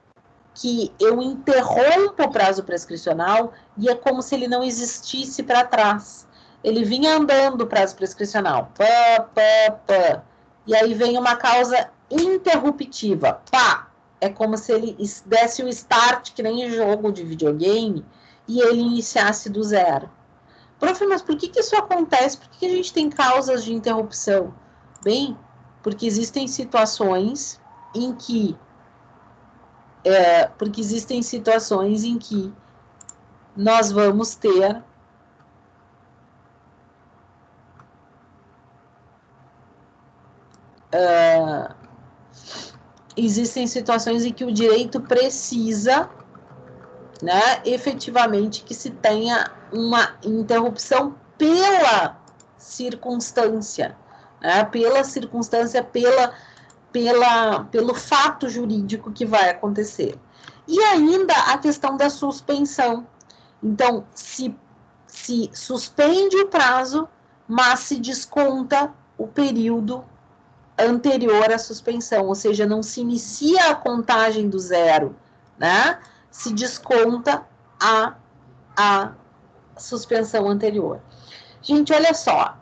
[SPEAKER 1] que eu interrompo o prazo prescricional e é como se ele não existisse para trás. Ele vinha andando o prazo prescricional. E aí vem uma causa interruptiva. É como se ele desse o start, que nem jogo de videogame, e ele iniciasse do zero. Prof, mas por que isso acontece? Por que a gente tem causas de interrupção? Bem, porque existem situações em que nós vamos ter existem situações em que o direito precisa, né, efetivamente que se tenha uma interrupção pela circunstância, né, pelo fato jurídico que vai acontecer. E ainda a questão da suspensão. Então, se suspende o prazo, mas se desconta o período anterior à suspensão, ou seja, não se inicia a contagem do zero, né? Se desconta a suspensão anterior. Gente, olha só,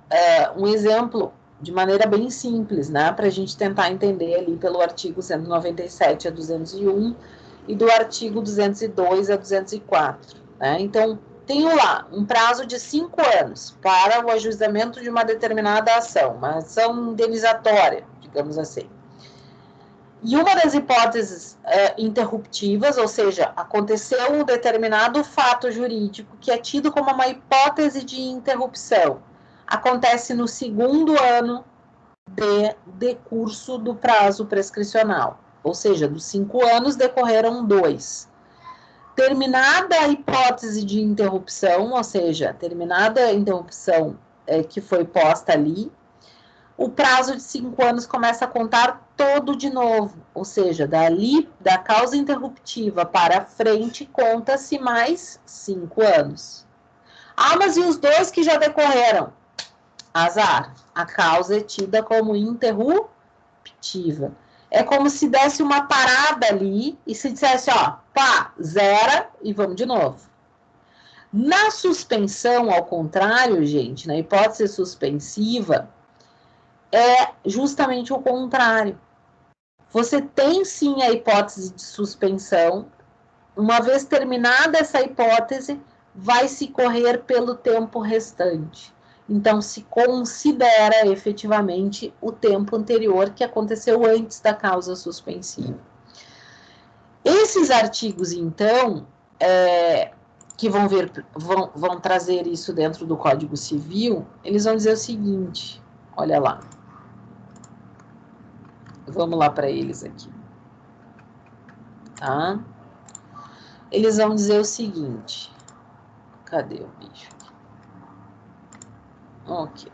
[SPEAKER 1] um exemplo de maneira bem simples, né? Para a gente tentar entender ali pelo artigo 197 a 201 e do artigo 202 a 204, né? Então, tenho lá um prazo de 5 anos para o ajuizamento de uma determinada ação, uma ação indenizatória, digamos assim. E uma das hipóteses interruptivas, ou seja, aconteceu um determinado fato jurídico que é tido como uma hipótese de interrupção, acontece no segundo ano de decurso do prazo prescricional, ou seja, dos 5 anos decorreram 2. Terminada a hipótese de interrupção, ou seja, terminada a interrupção que foi posta ali, o prazo de 5 anos começa a contar todo de novo, ou seja, dali, da causa interruptiva para frente, conta-se mais 5 anos. Ah, mas e os 2 que já decorreram? Azar, a causa é tida como interruptiva. É como se desse uma parada ali e se dissesse, ó, pá, zera e vamos de novo. Na suspensão, ao contrário, gente, na hipótese suspensiva, é justamente o contrário. Você tem sim a hipótese de suspensão. Uma vez terminada essa hipótese, vai se correr pelo tempo restante. Então, se considera efetivamente o tempo anterior que aconteceu antes da causa suspensiva. Esses artigos, então, que vão trazer isso dentro do Código Civil, eles vão dizer o seguinte, olha lá. Vamos lá para eles aqui. Tá? Eles vão dizer o seguinte. Cadê o bicho? Ok.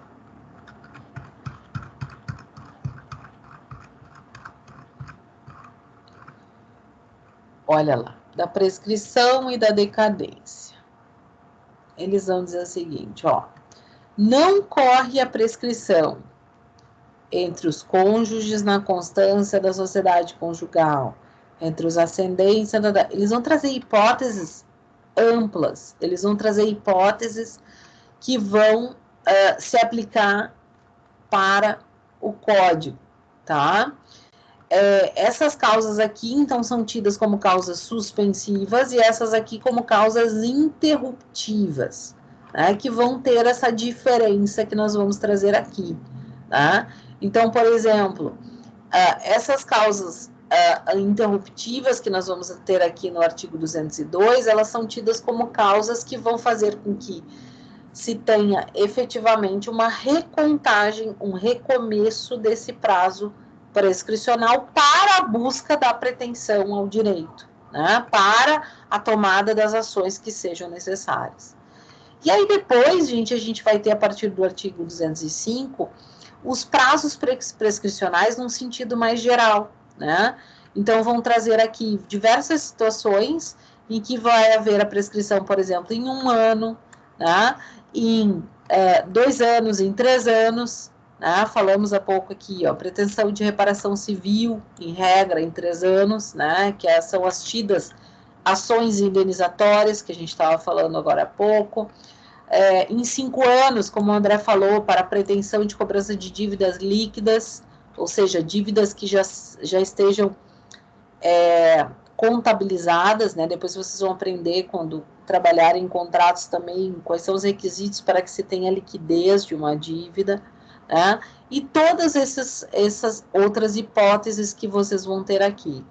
[SPEAKER 1] Olha lá. Da prescrição e da decadência. Eles vão dizer o seguinte, ó. Não corre a prescrição entre os cônjuges na constância da sociedade conjugal, entre os ascendentes, eles vão trazer hipóteses amplas, eles vão trazer hipóteses que vão se aplicar para o código, tá? Essas causas aqui, então, são tidas como causas suspensivas e essas aqui como causas interruptivas, né? Que vão ter essa diferença que nós vamos trazer aqui, tá? Então, por exemplo, essas causas interruptivas que nós vamos ter aqui no artigo 202, elas são tidas como causas que vão fazer com que se tenha efetivamente uma recontagem, um recomeço desse prazo prescricional para a busca da pretensão ao direito, né? Para a tomada das ações que sejam necessárias. E aí depois, gente, a gente vai ter, a partir do artigo 205, os prazos prescricionais num sentido mais geral, né? Então, vão trazer aqui diversas situações em que vai haver a prescrição, por exemplo, em 1 ano, né? Em 2 anos, em 3 anos, né? Falamos há pouco aqui, ó, pretensão de reparação civil, em regra, em 3 anos, né? Que são as tidas ações indenizatórias, que a gente estava falando agora há pouco. Em 5 anos, como o André falou, para pretensão de cobrança de dívidas líquidas, ou seja, dívidas que já estejam contabilizadas, né? Depois vocês vão aprender, quando trabalharem em contratos também, quais são os requisitos para que se tenha liquidez de uma dívida, né? E todas essas outras hipóteses que vocês vão ter aqui.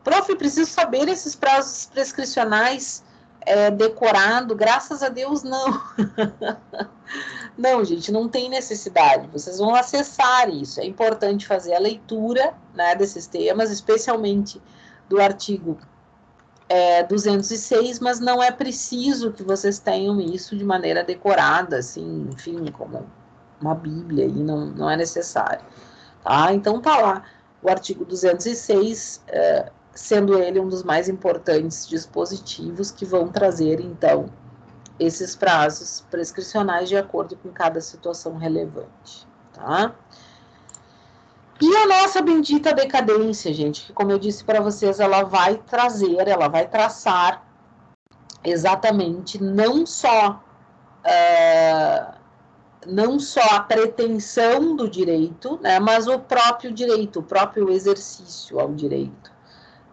[SPEAKER 1] Prof, preciso saber esses prazos prescricionais decorado, graças a Deus, não. Não, gente, não tem necessidade. Vocês vão acessar isso. É importante fazer a leitura, né, desses temas, especialmente do artigo 206, mas não é preciso que vocês tenham isso de maneira decorada, assim, enfim, como uma bíblia, e não é necessário. Tá? Então, tá lá o artigo 206, sendo ele um dos mais importantes dispositivos que vão trazer, então, esses prazos prescricionais de acordo com cada situação relevante, tá? E a nossa bendita decadência, gente, que como eu disse para vocês, ela vai traçar exatamente não só a pretensão do direito, né, mas o próprio direito, o próprio exercício ao direito,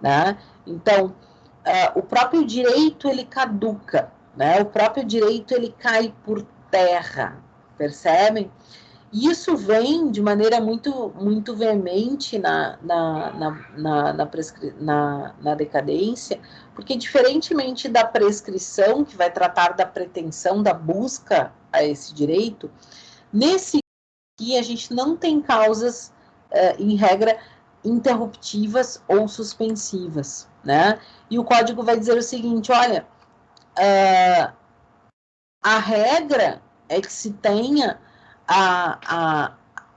[SPEAKER 1] né? Então, o próprio direito ele caduca, né? O próprio direito ele cai por terra, percebem? E isso vem de maneira muito veemente na decadência, porque diferentemente da prescrição, que vai tratar da pretensão, da busca a esse direito, nesse aqui a gente não tem causas, em regra, interruptivas ou suspensivas, né? E o código vai dizer o seguinte, olha, a regra é que se tenha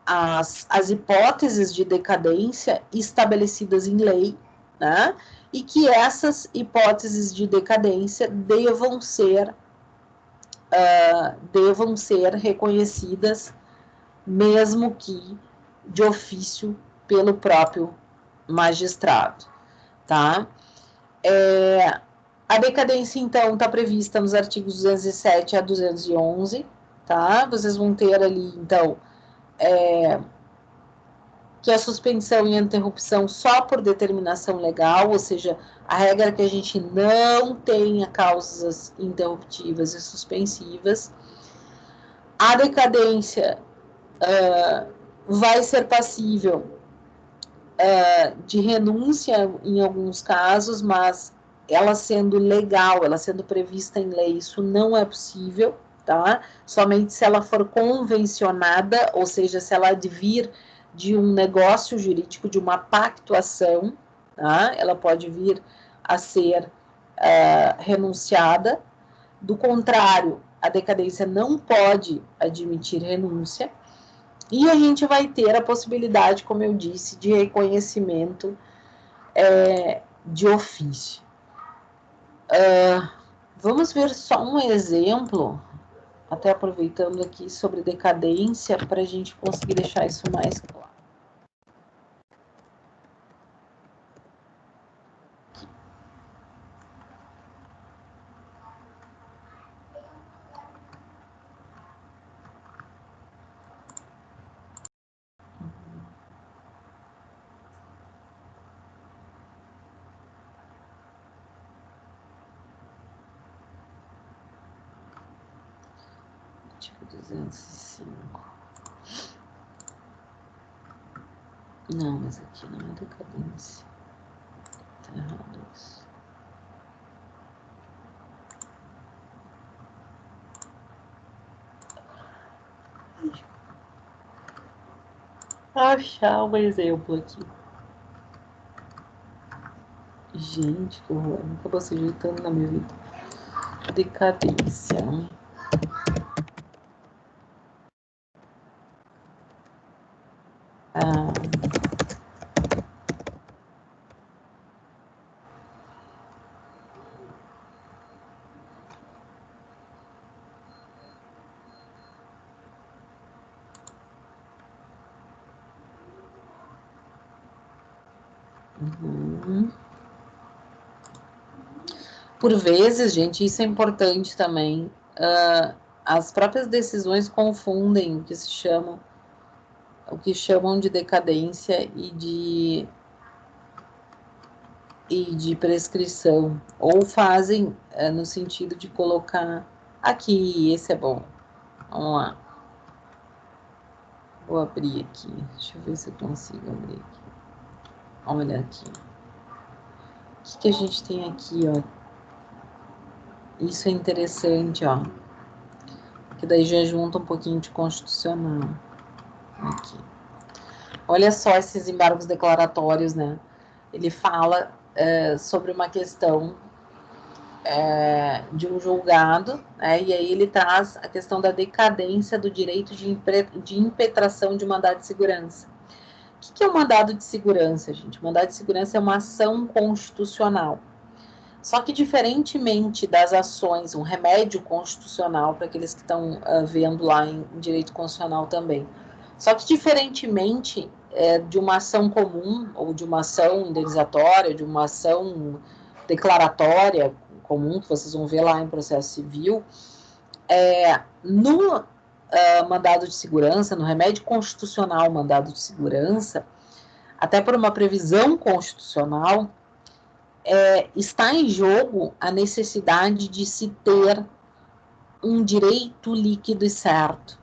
[SPEAKER 1] as hipóteses de decadência estabelecidas em lei, né? E que essas hipóteses de decadência devam ser reconhecidas, mesmo que de ofício pelo próprio magistrado, tá? A decadência, então, está prevista nos artigos 207 a 211, tá? Vocês vão ter ali, então, que a suspensão e a interrupção só por determinação legal, ou seja, a regra é que a gente não tenha causas interruptivas e suspensivas. A decadência vai ser passível de renúncia em alguns casos, mas ela sendo legal, ela sendo prevista em lei, isso não é possível, tá? Somente se ela for convencionada, ou seja, se ela advir de um negócio jurídico, de uma pactuação, tá? Ela pode vir a ser renunciada. Do contrário, a decadência não pode admitir renúncia. E a gente vai ter a possibilidade, como eu disse, de reconhecimento de ofício. Vamos ver só um exemplo, até aproveitando aqui, sobre decadência, para a gente conseguir deixar isso mais claro. Artigo 205. Não, mas aqui não é decadência. Tá errado isso. Achar um exemplo aqui. Gente, que horror. Nunca vou se ajeitando na minha vida. Decadência. Por vezes, gente, isso é importante também, as próprias decisões confundem o que chamam de decadência e de prescrição, ou fazem no sentido de colocar aqui, esse é bom, vamos lá. Vou abrir aqui, deixa eu ver se eu consigo abrir aqui. Olha aqui. O que a gente tem aqui, ó? Isso é interessante, ó. Que daí já junta um pouquinho de constitucional. Aqui. Olha só esses embargos declaratórios, né? Ele fala sobre uma questão de um julgado, né? E aí ele traz a questão da decadência do direito de impetração de mandado de segurança. O que é um mandado de segurança, gente? O mandado de segurança é uma ação constitucional. Só que, diferentemente das ações, um remédio constitucional, para aqueles que estão vendo lá em direito constitucional também. Só que, diferentemente de uma ação comum, ou de uma ação indenizatória, de uma ação declaratória comum, que vocês vão ver lá em processo civil, no mandado de segurança, no remédio constitucional mandado de segurança, até por uma previsão constitucional, está em jogo a necessidade de se ter um direito líquido e certo.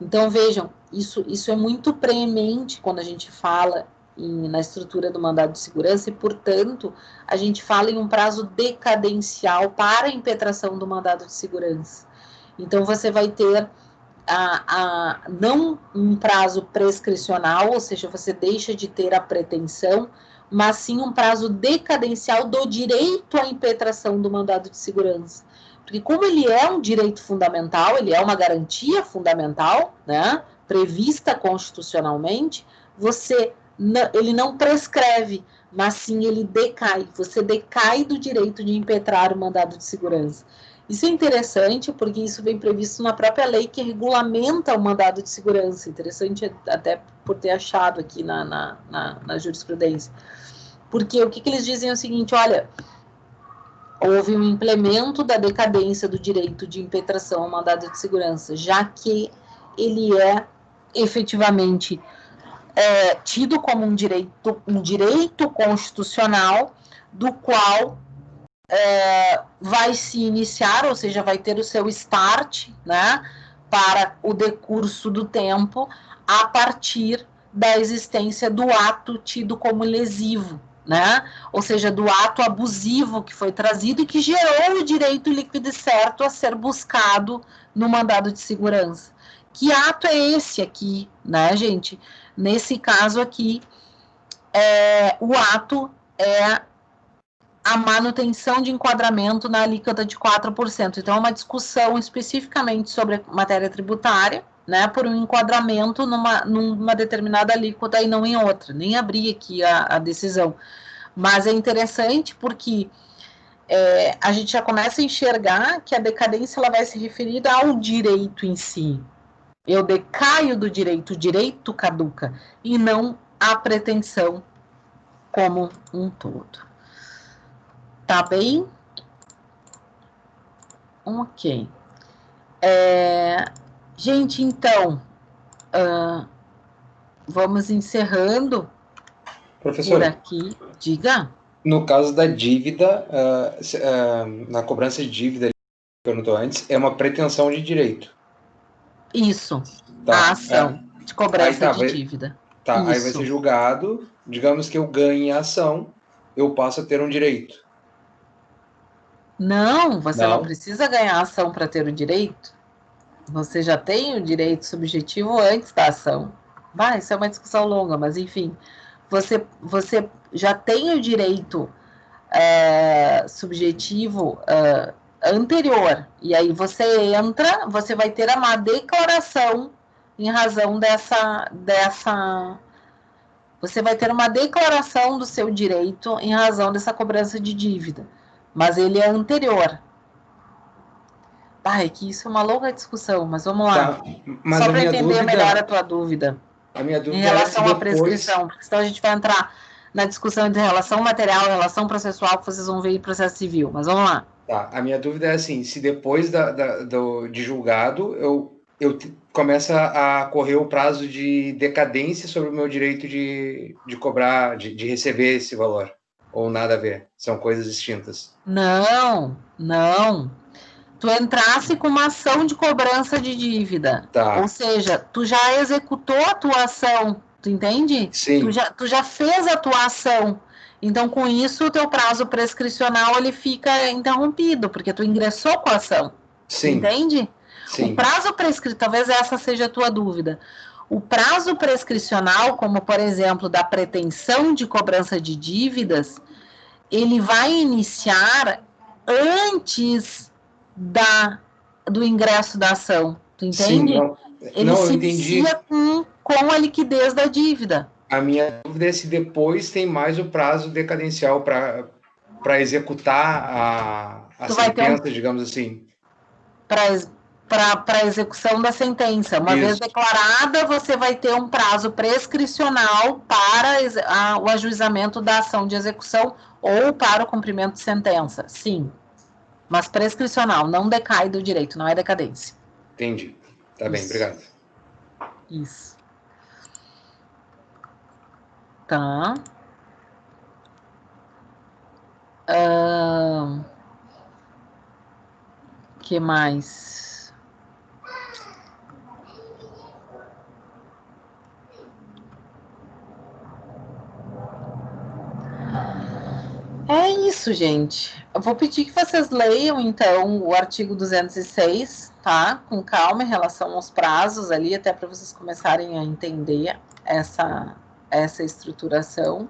[SPEAKER 1] Então, vejam, isso é muito preemente quando a gente fala na estrutura do mandado de segurança e, portanto, a gente fala em um prazo decadencial para a impetração do mandado de segurança. Então, você vai ter não um prazo prescricional, ou seja, você deixa de ter a pretensão, mas sim um prazo decadencial do direito à impetração do mandado de segurança. Porque como ele é um direito fundamental, ele é uma garantia fundamental, né, prevista constitucionalmente, ele não prescreve, mas sim ele decai. Você decai do direito de impetrar o mandado de segurança. Isso é interessante porque isso vem previsto na própria lei que regulamenta o mandado de segurança. Interessante até por ter achado aqui na jurisprudência. Porque o que eles dizem é o seguinte, olha, houve um implemento da decadência do direito de impetração ao mandado de segurança, já que ele é efetivamente tido como um direito constitucional do qual vai se iniciar, ou seja, vai ter o seu start, né, para o decurso do tempo a partir da existência do ato tido como lesivo, né? Ou seja, do ato abusivo que foi trazido e que gerou o direito líquido e certo a ser buscado no mandado de segurança. Que ato é esse aqui, né, gente? Nesse caso aqui, o ato é a manutenção de enquadramento na alíquota de 4%. Então, é uma discussão especificamente sobre a matéria tributária, né, por um enquadramento numa determinada alíquota e não em outra. Nem abri aqui a decisão. Mas é interessante porque a gente já começa a enxergar que a decadência ela vai se referir ao direito em si. Eu decaio do direito, o direito caduca, e não a pretensão como um todo. Tá bem? Ok. Gente, então, vamos encerrando.
[SPEAKER 4] Professor,
[SPEAKER 1] por aqui. Diga.
[SPEAKER 4] No caso da dívida, na cobrança de dívida, que perguntou antes, é uma pretensão de direito.
[SPEAKER 1] Isso.
[SPEAKER 4] Tá.
[SPEAKER 1] A ação de cobrança de dívida.
[SPEAKER 4] Tá,
[SPEAKER 1] isso.
[SPEAKER 4] Aí vai ser julgado, digamos que eu ganhe a ação, eu passo a ter um direito.
[SPEAKER 1] Não, você não precisa ganhar a ação para ter o direito. Você já tem o direito subjetivo antes da ação. Isso é uma discussão longa, mas enfim. Você já tem o direito subjetivo anterior. E aí você entra, você vai ter uma declaração em razão dessa... Você vai ter uma declaração do seu direito em razão dessa cobrança de dívida. Mas ele é anterior. É que isso é uma longa discussão, mas vamos lá.
[SPEAKER 4] Tá, mas
[SPEAKER 1] só para entender melhor a tua dúvida.
[SPEAKER 4] A minha dúvida
[SPEAKER 1] em relação à prescrição, porque senão a gente vai entrar na discussão entre relação material e relação processual, que vocês vão ver em processo civil, mas vamos lá.
[SPEAKER 4] Tá, a minha dúvida é assim, se depois de julgado, eu começa a correr o prazo de decadência sobre o meu direito de cobrar, de receber esse valor, ou nada a ver, são coisas distintas.
[SPEAKER 1] Não. Tu entrasse com uma ação de cobrança de dívida, ou seja, tu já executou a tua ação, tu entende?
[SPEAKER 4] Sim.
[SPEAKER 1] Tu já fez a tua ação. Então, com isso, o teu prazo prescricional ele fica interrompido, porque tu ingressou com a ação.
[SPEAKER 4] Sim.
[SPEAKER 1] Entende?
[SPEAKER 4] Sim.
[SPEAKER 1] O prazo prescricional, talvez essa seja a tua dúvida. O prazo prescricional, como por exemplo, da pretensão de cobrança de dívidas, ele vai iniciar antes do ingresso da ação. Tu entende?
[SPEAKER 4] Sim,
[SPEAKER 1] ele se inicia com a liquidez da dívida.
[SPEAKER 4] A minha dúvida é se depois tem mais o prazo decadencial para executar a sentença, digamos assim.
[SPEAKER 1] para a execução da sentença. Uma vez declarada, você vai ter um prazo prescricional para o ajuizamento da ação de execução ou para o cumprimento de sentença. Sim, mas prescricional, não decai do direito, não é decadência.
[SPEAKER 4] Entendi. Tá bem, obrigado.
[SPEAKER 1] Isso. Tá. Que mais? É isso, gente. Eu vou pedir que vocês leiam, então, o artigo 206, tá? Com calma em relação aos prazos ali, até para vocês começarem a entender essa estruturação.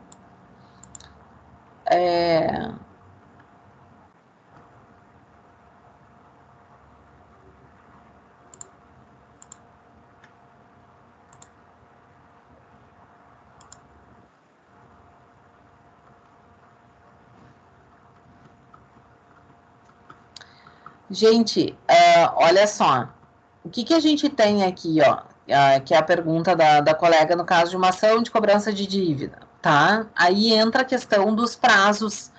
[SPEAKER 1] Gente, olha só, o que a gente tem aqui, ó, que é a pergunta da colega no caso de uma ação de cobrança de dívida, tá? Aí entra a questão dos prazos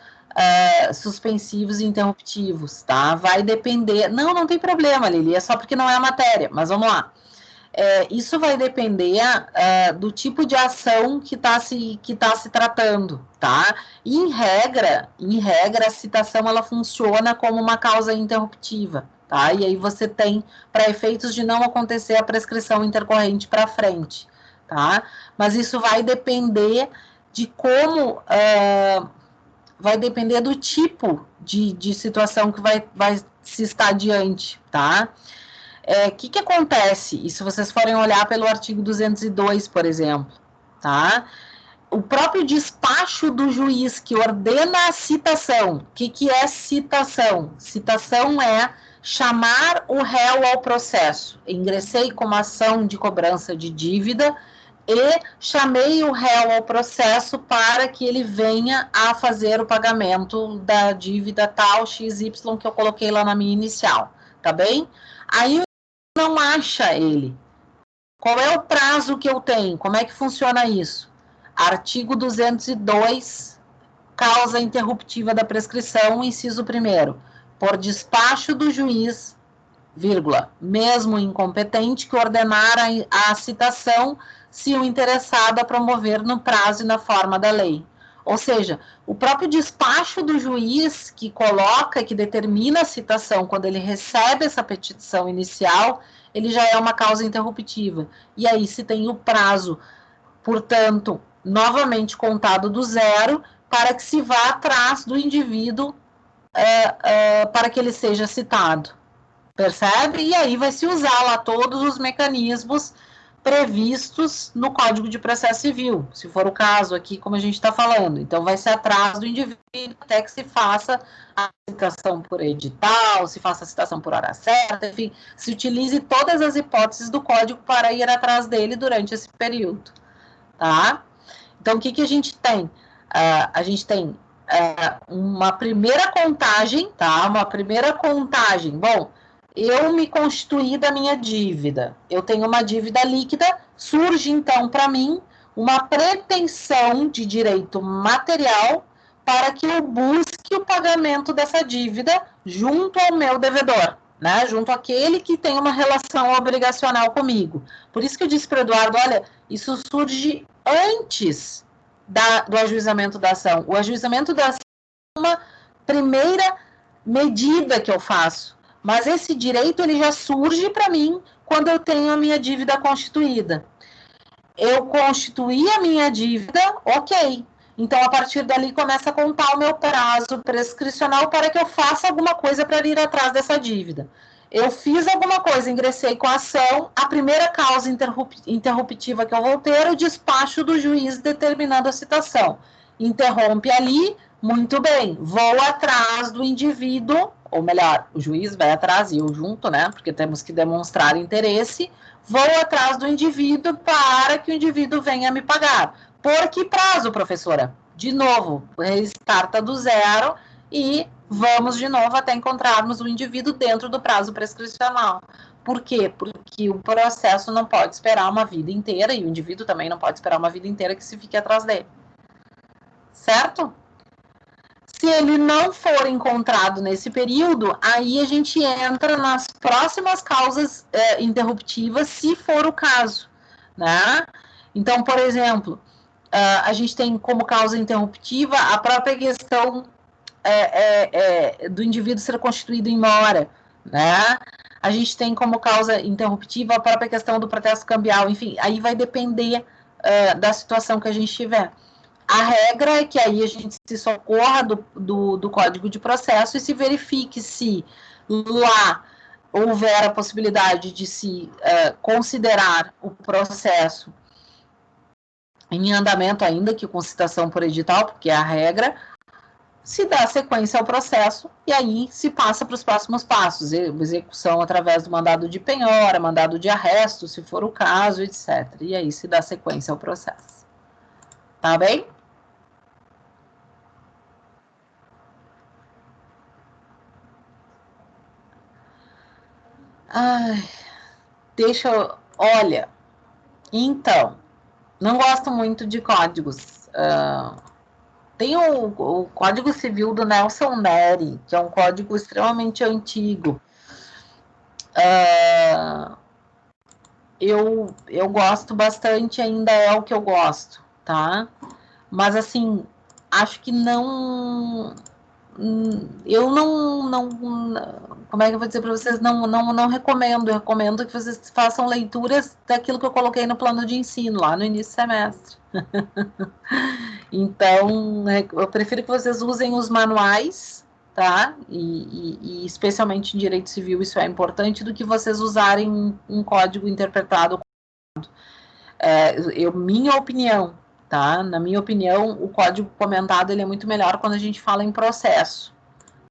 [SPEAKER 1] suspensivos e interruptivos, tá? Vai depender, não tem problema, Lili, é só porque não é a matéria, mas vamos lá. Isso vai depender do tipo de ação que está se tratando, tá? E em regra, a citação ela funciona como uma causa interruptiva, tá? E aí você tem, para efeitos de não acontecer a prescrição intercorrente para frente, tá? Mas isso vai depender de como, vai depender do tipo de situação que vai se estar diante, tá? O que acontece? E se vocês forem olhar pelo artigo 202, por exemplo, tá? O próprio despacho do juiz que ordena a citação. O que é citação? Citação é chamar o réu ao processo. Ingressei com uma ação de cobrança de dívida e chamei o réu ao processo para que ele venha a fazer o pagamento da dívida tal XY que eu coloquei lá na minha inicial, tá bem? Aí não acha ele. Qual é o prazo que eu tenho? Como é que funciona isso? Artigo 202, causa interruptiva da prescrição, inciso 1º, por despacho do juiz, vírgula, mesmo incompetente, que ordenar a citação se o interessado a promover no prazo e na forma da lei. Ou seja, o próprio despacho do juiz que coloca, que determina a citação, quando ele recebe essa petição inicial, ele já é uma causa interruptiva. E aí se tem o prazo, portanto, novamente contado do zero, para que se vá atrás do indivíduo para que ele seja citado. Percebe? E aí vai se usar lá todos os mecanismos previstos no Código de Processo Civil, se for o caso aqui, como a gente está falando. Então, vai ser atrás do indivíduo até que se faça a citação por edital, se faça a citação por hora certa, enfim, se utilize todas as hipóteses do Código para ir atrás dele durante esse período, tá? Então, o que a gente tem? A gente tem uma primeira contagem, tá? Uma primeira contagem. Bom, eu me constituí da minha dívida, eu tenho uma dívida líquida, surge então para mim uma pretensão de direito material para que eu busque o pagamento dessa dívida junto ao meu devedor, né? Junto àquele que tem uma relação obrigacional comigo. Por isso que eu disse para o Eduardo, olha, isso surge antes do ajuizamento da ação. O ajuizamento da ação é uma primeira medida que eu faço. Mas esse direito ele já surge para mim quando eu tenho a minha dívida constituída. Eu constituí a minha dívida, ok. Então, a partir dali, começa a contar o meu prazo prescricional para que eu faça alguma coisa para ir atrás dessa dívida. Eu fiz alguma coisa, ingressei com a ação, a primeira causa interruptiva que eu vou ter é o despacho do juiz determinando a citação. Interrompe ali, muito bem, vou atrás do indivíduo, ou melhor, o juiz vai atrás e eu junto, né? Porque temos que demonstrar interesse. Vou atrás do indivíduo para que o indivíduo venha me pagar. Por que prazo, professora? De novo, restarta do zero e vamos de novo até encontrarmos o indivíduo dentro do prazo prescricional. Por quê? Porque o processo não pode esperar uma vida inteira e o indivíduo também não pode esperar uma vida inteira que se fique atrás dele. Certo? Se ele não for encontrado nesse período, aí a gente entra nas próximas causas interruptivas, se for o caso, né? Então, por exemplo, a gente tem como causa interruptiva a própria questão do indivíduo ser constituído em mora, né? A gente tem como causa interruptiva a própria questão do protesto cambial, enfim, aí vai depender da situação que a gente tiver. A regra é que aí a gente se socorra do Código de Processo e se verifique se lá houver a possibilidade de se considerar o processo em andamento, ainda que com citação por edital, porque é a regra, se dá sequência ao processo e aí se passa para os próximos passos, execução através do mandado de penhora, mandado de arresto, se for o caso, etc. E aí se dá sequência ao processo. Tá bem? Ai, olha, então, não gosto muito de códigos. Tem o Código Civil do Nelson Neri, que é um código extremamente antigo. Eu gosto bastante, ainda é o que eu gosto, tá? Mas, assim, acho que não... Eu não... Como é que eu vou dizer para vocês? Não recomendo. Eu recomendo que vocês façam leituras daquilo que eu coloquei no plano de ensino, lá no início do semestre. Então, eu prefiro que vocês usem os manuais, tá? E especialmente em direito civil isso é importante, do que vocês usarem um código interpretado. Minha opinião, tá? Na minha opinião, o código comentado ele é muito melhor quando a gente fala em processo,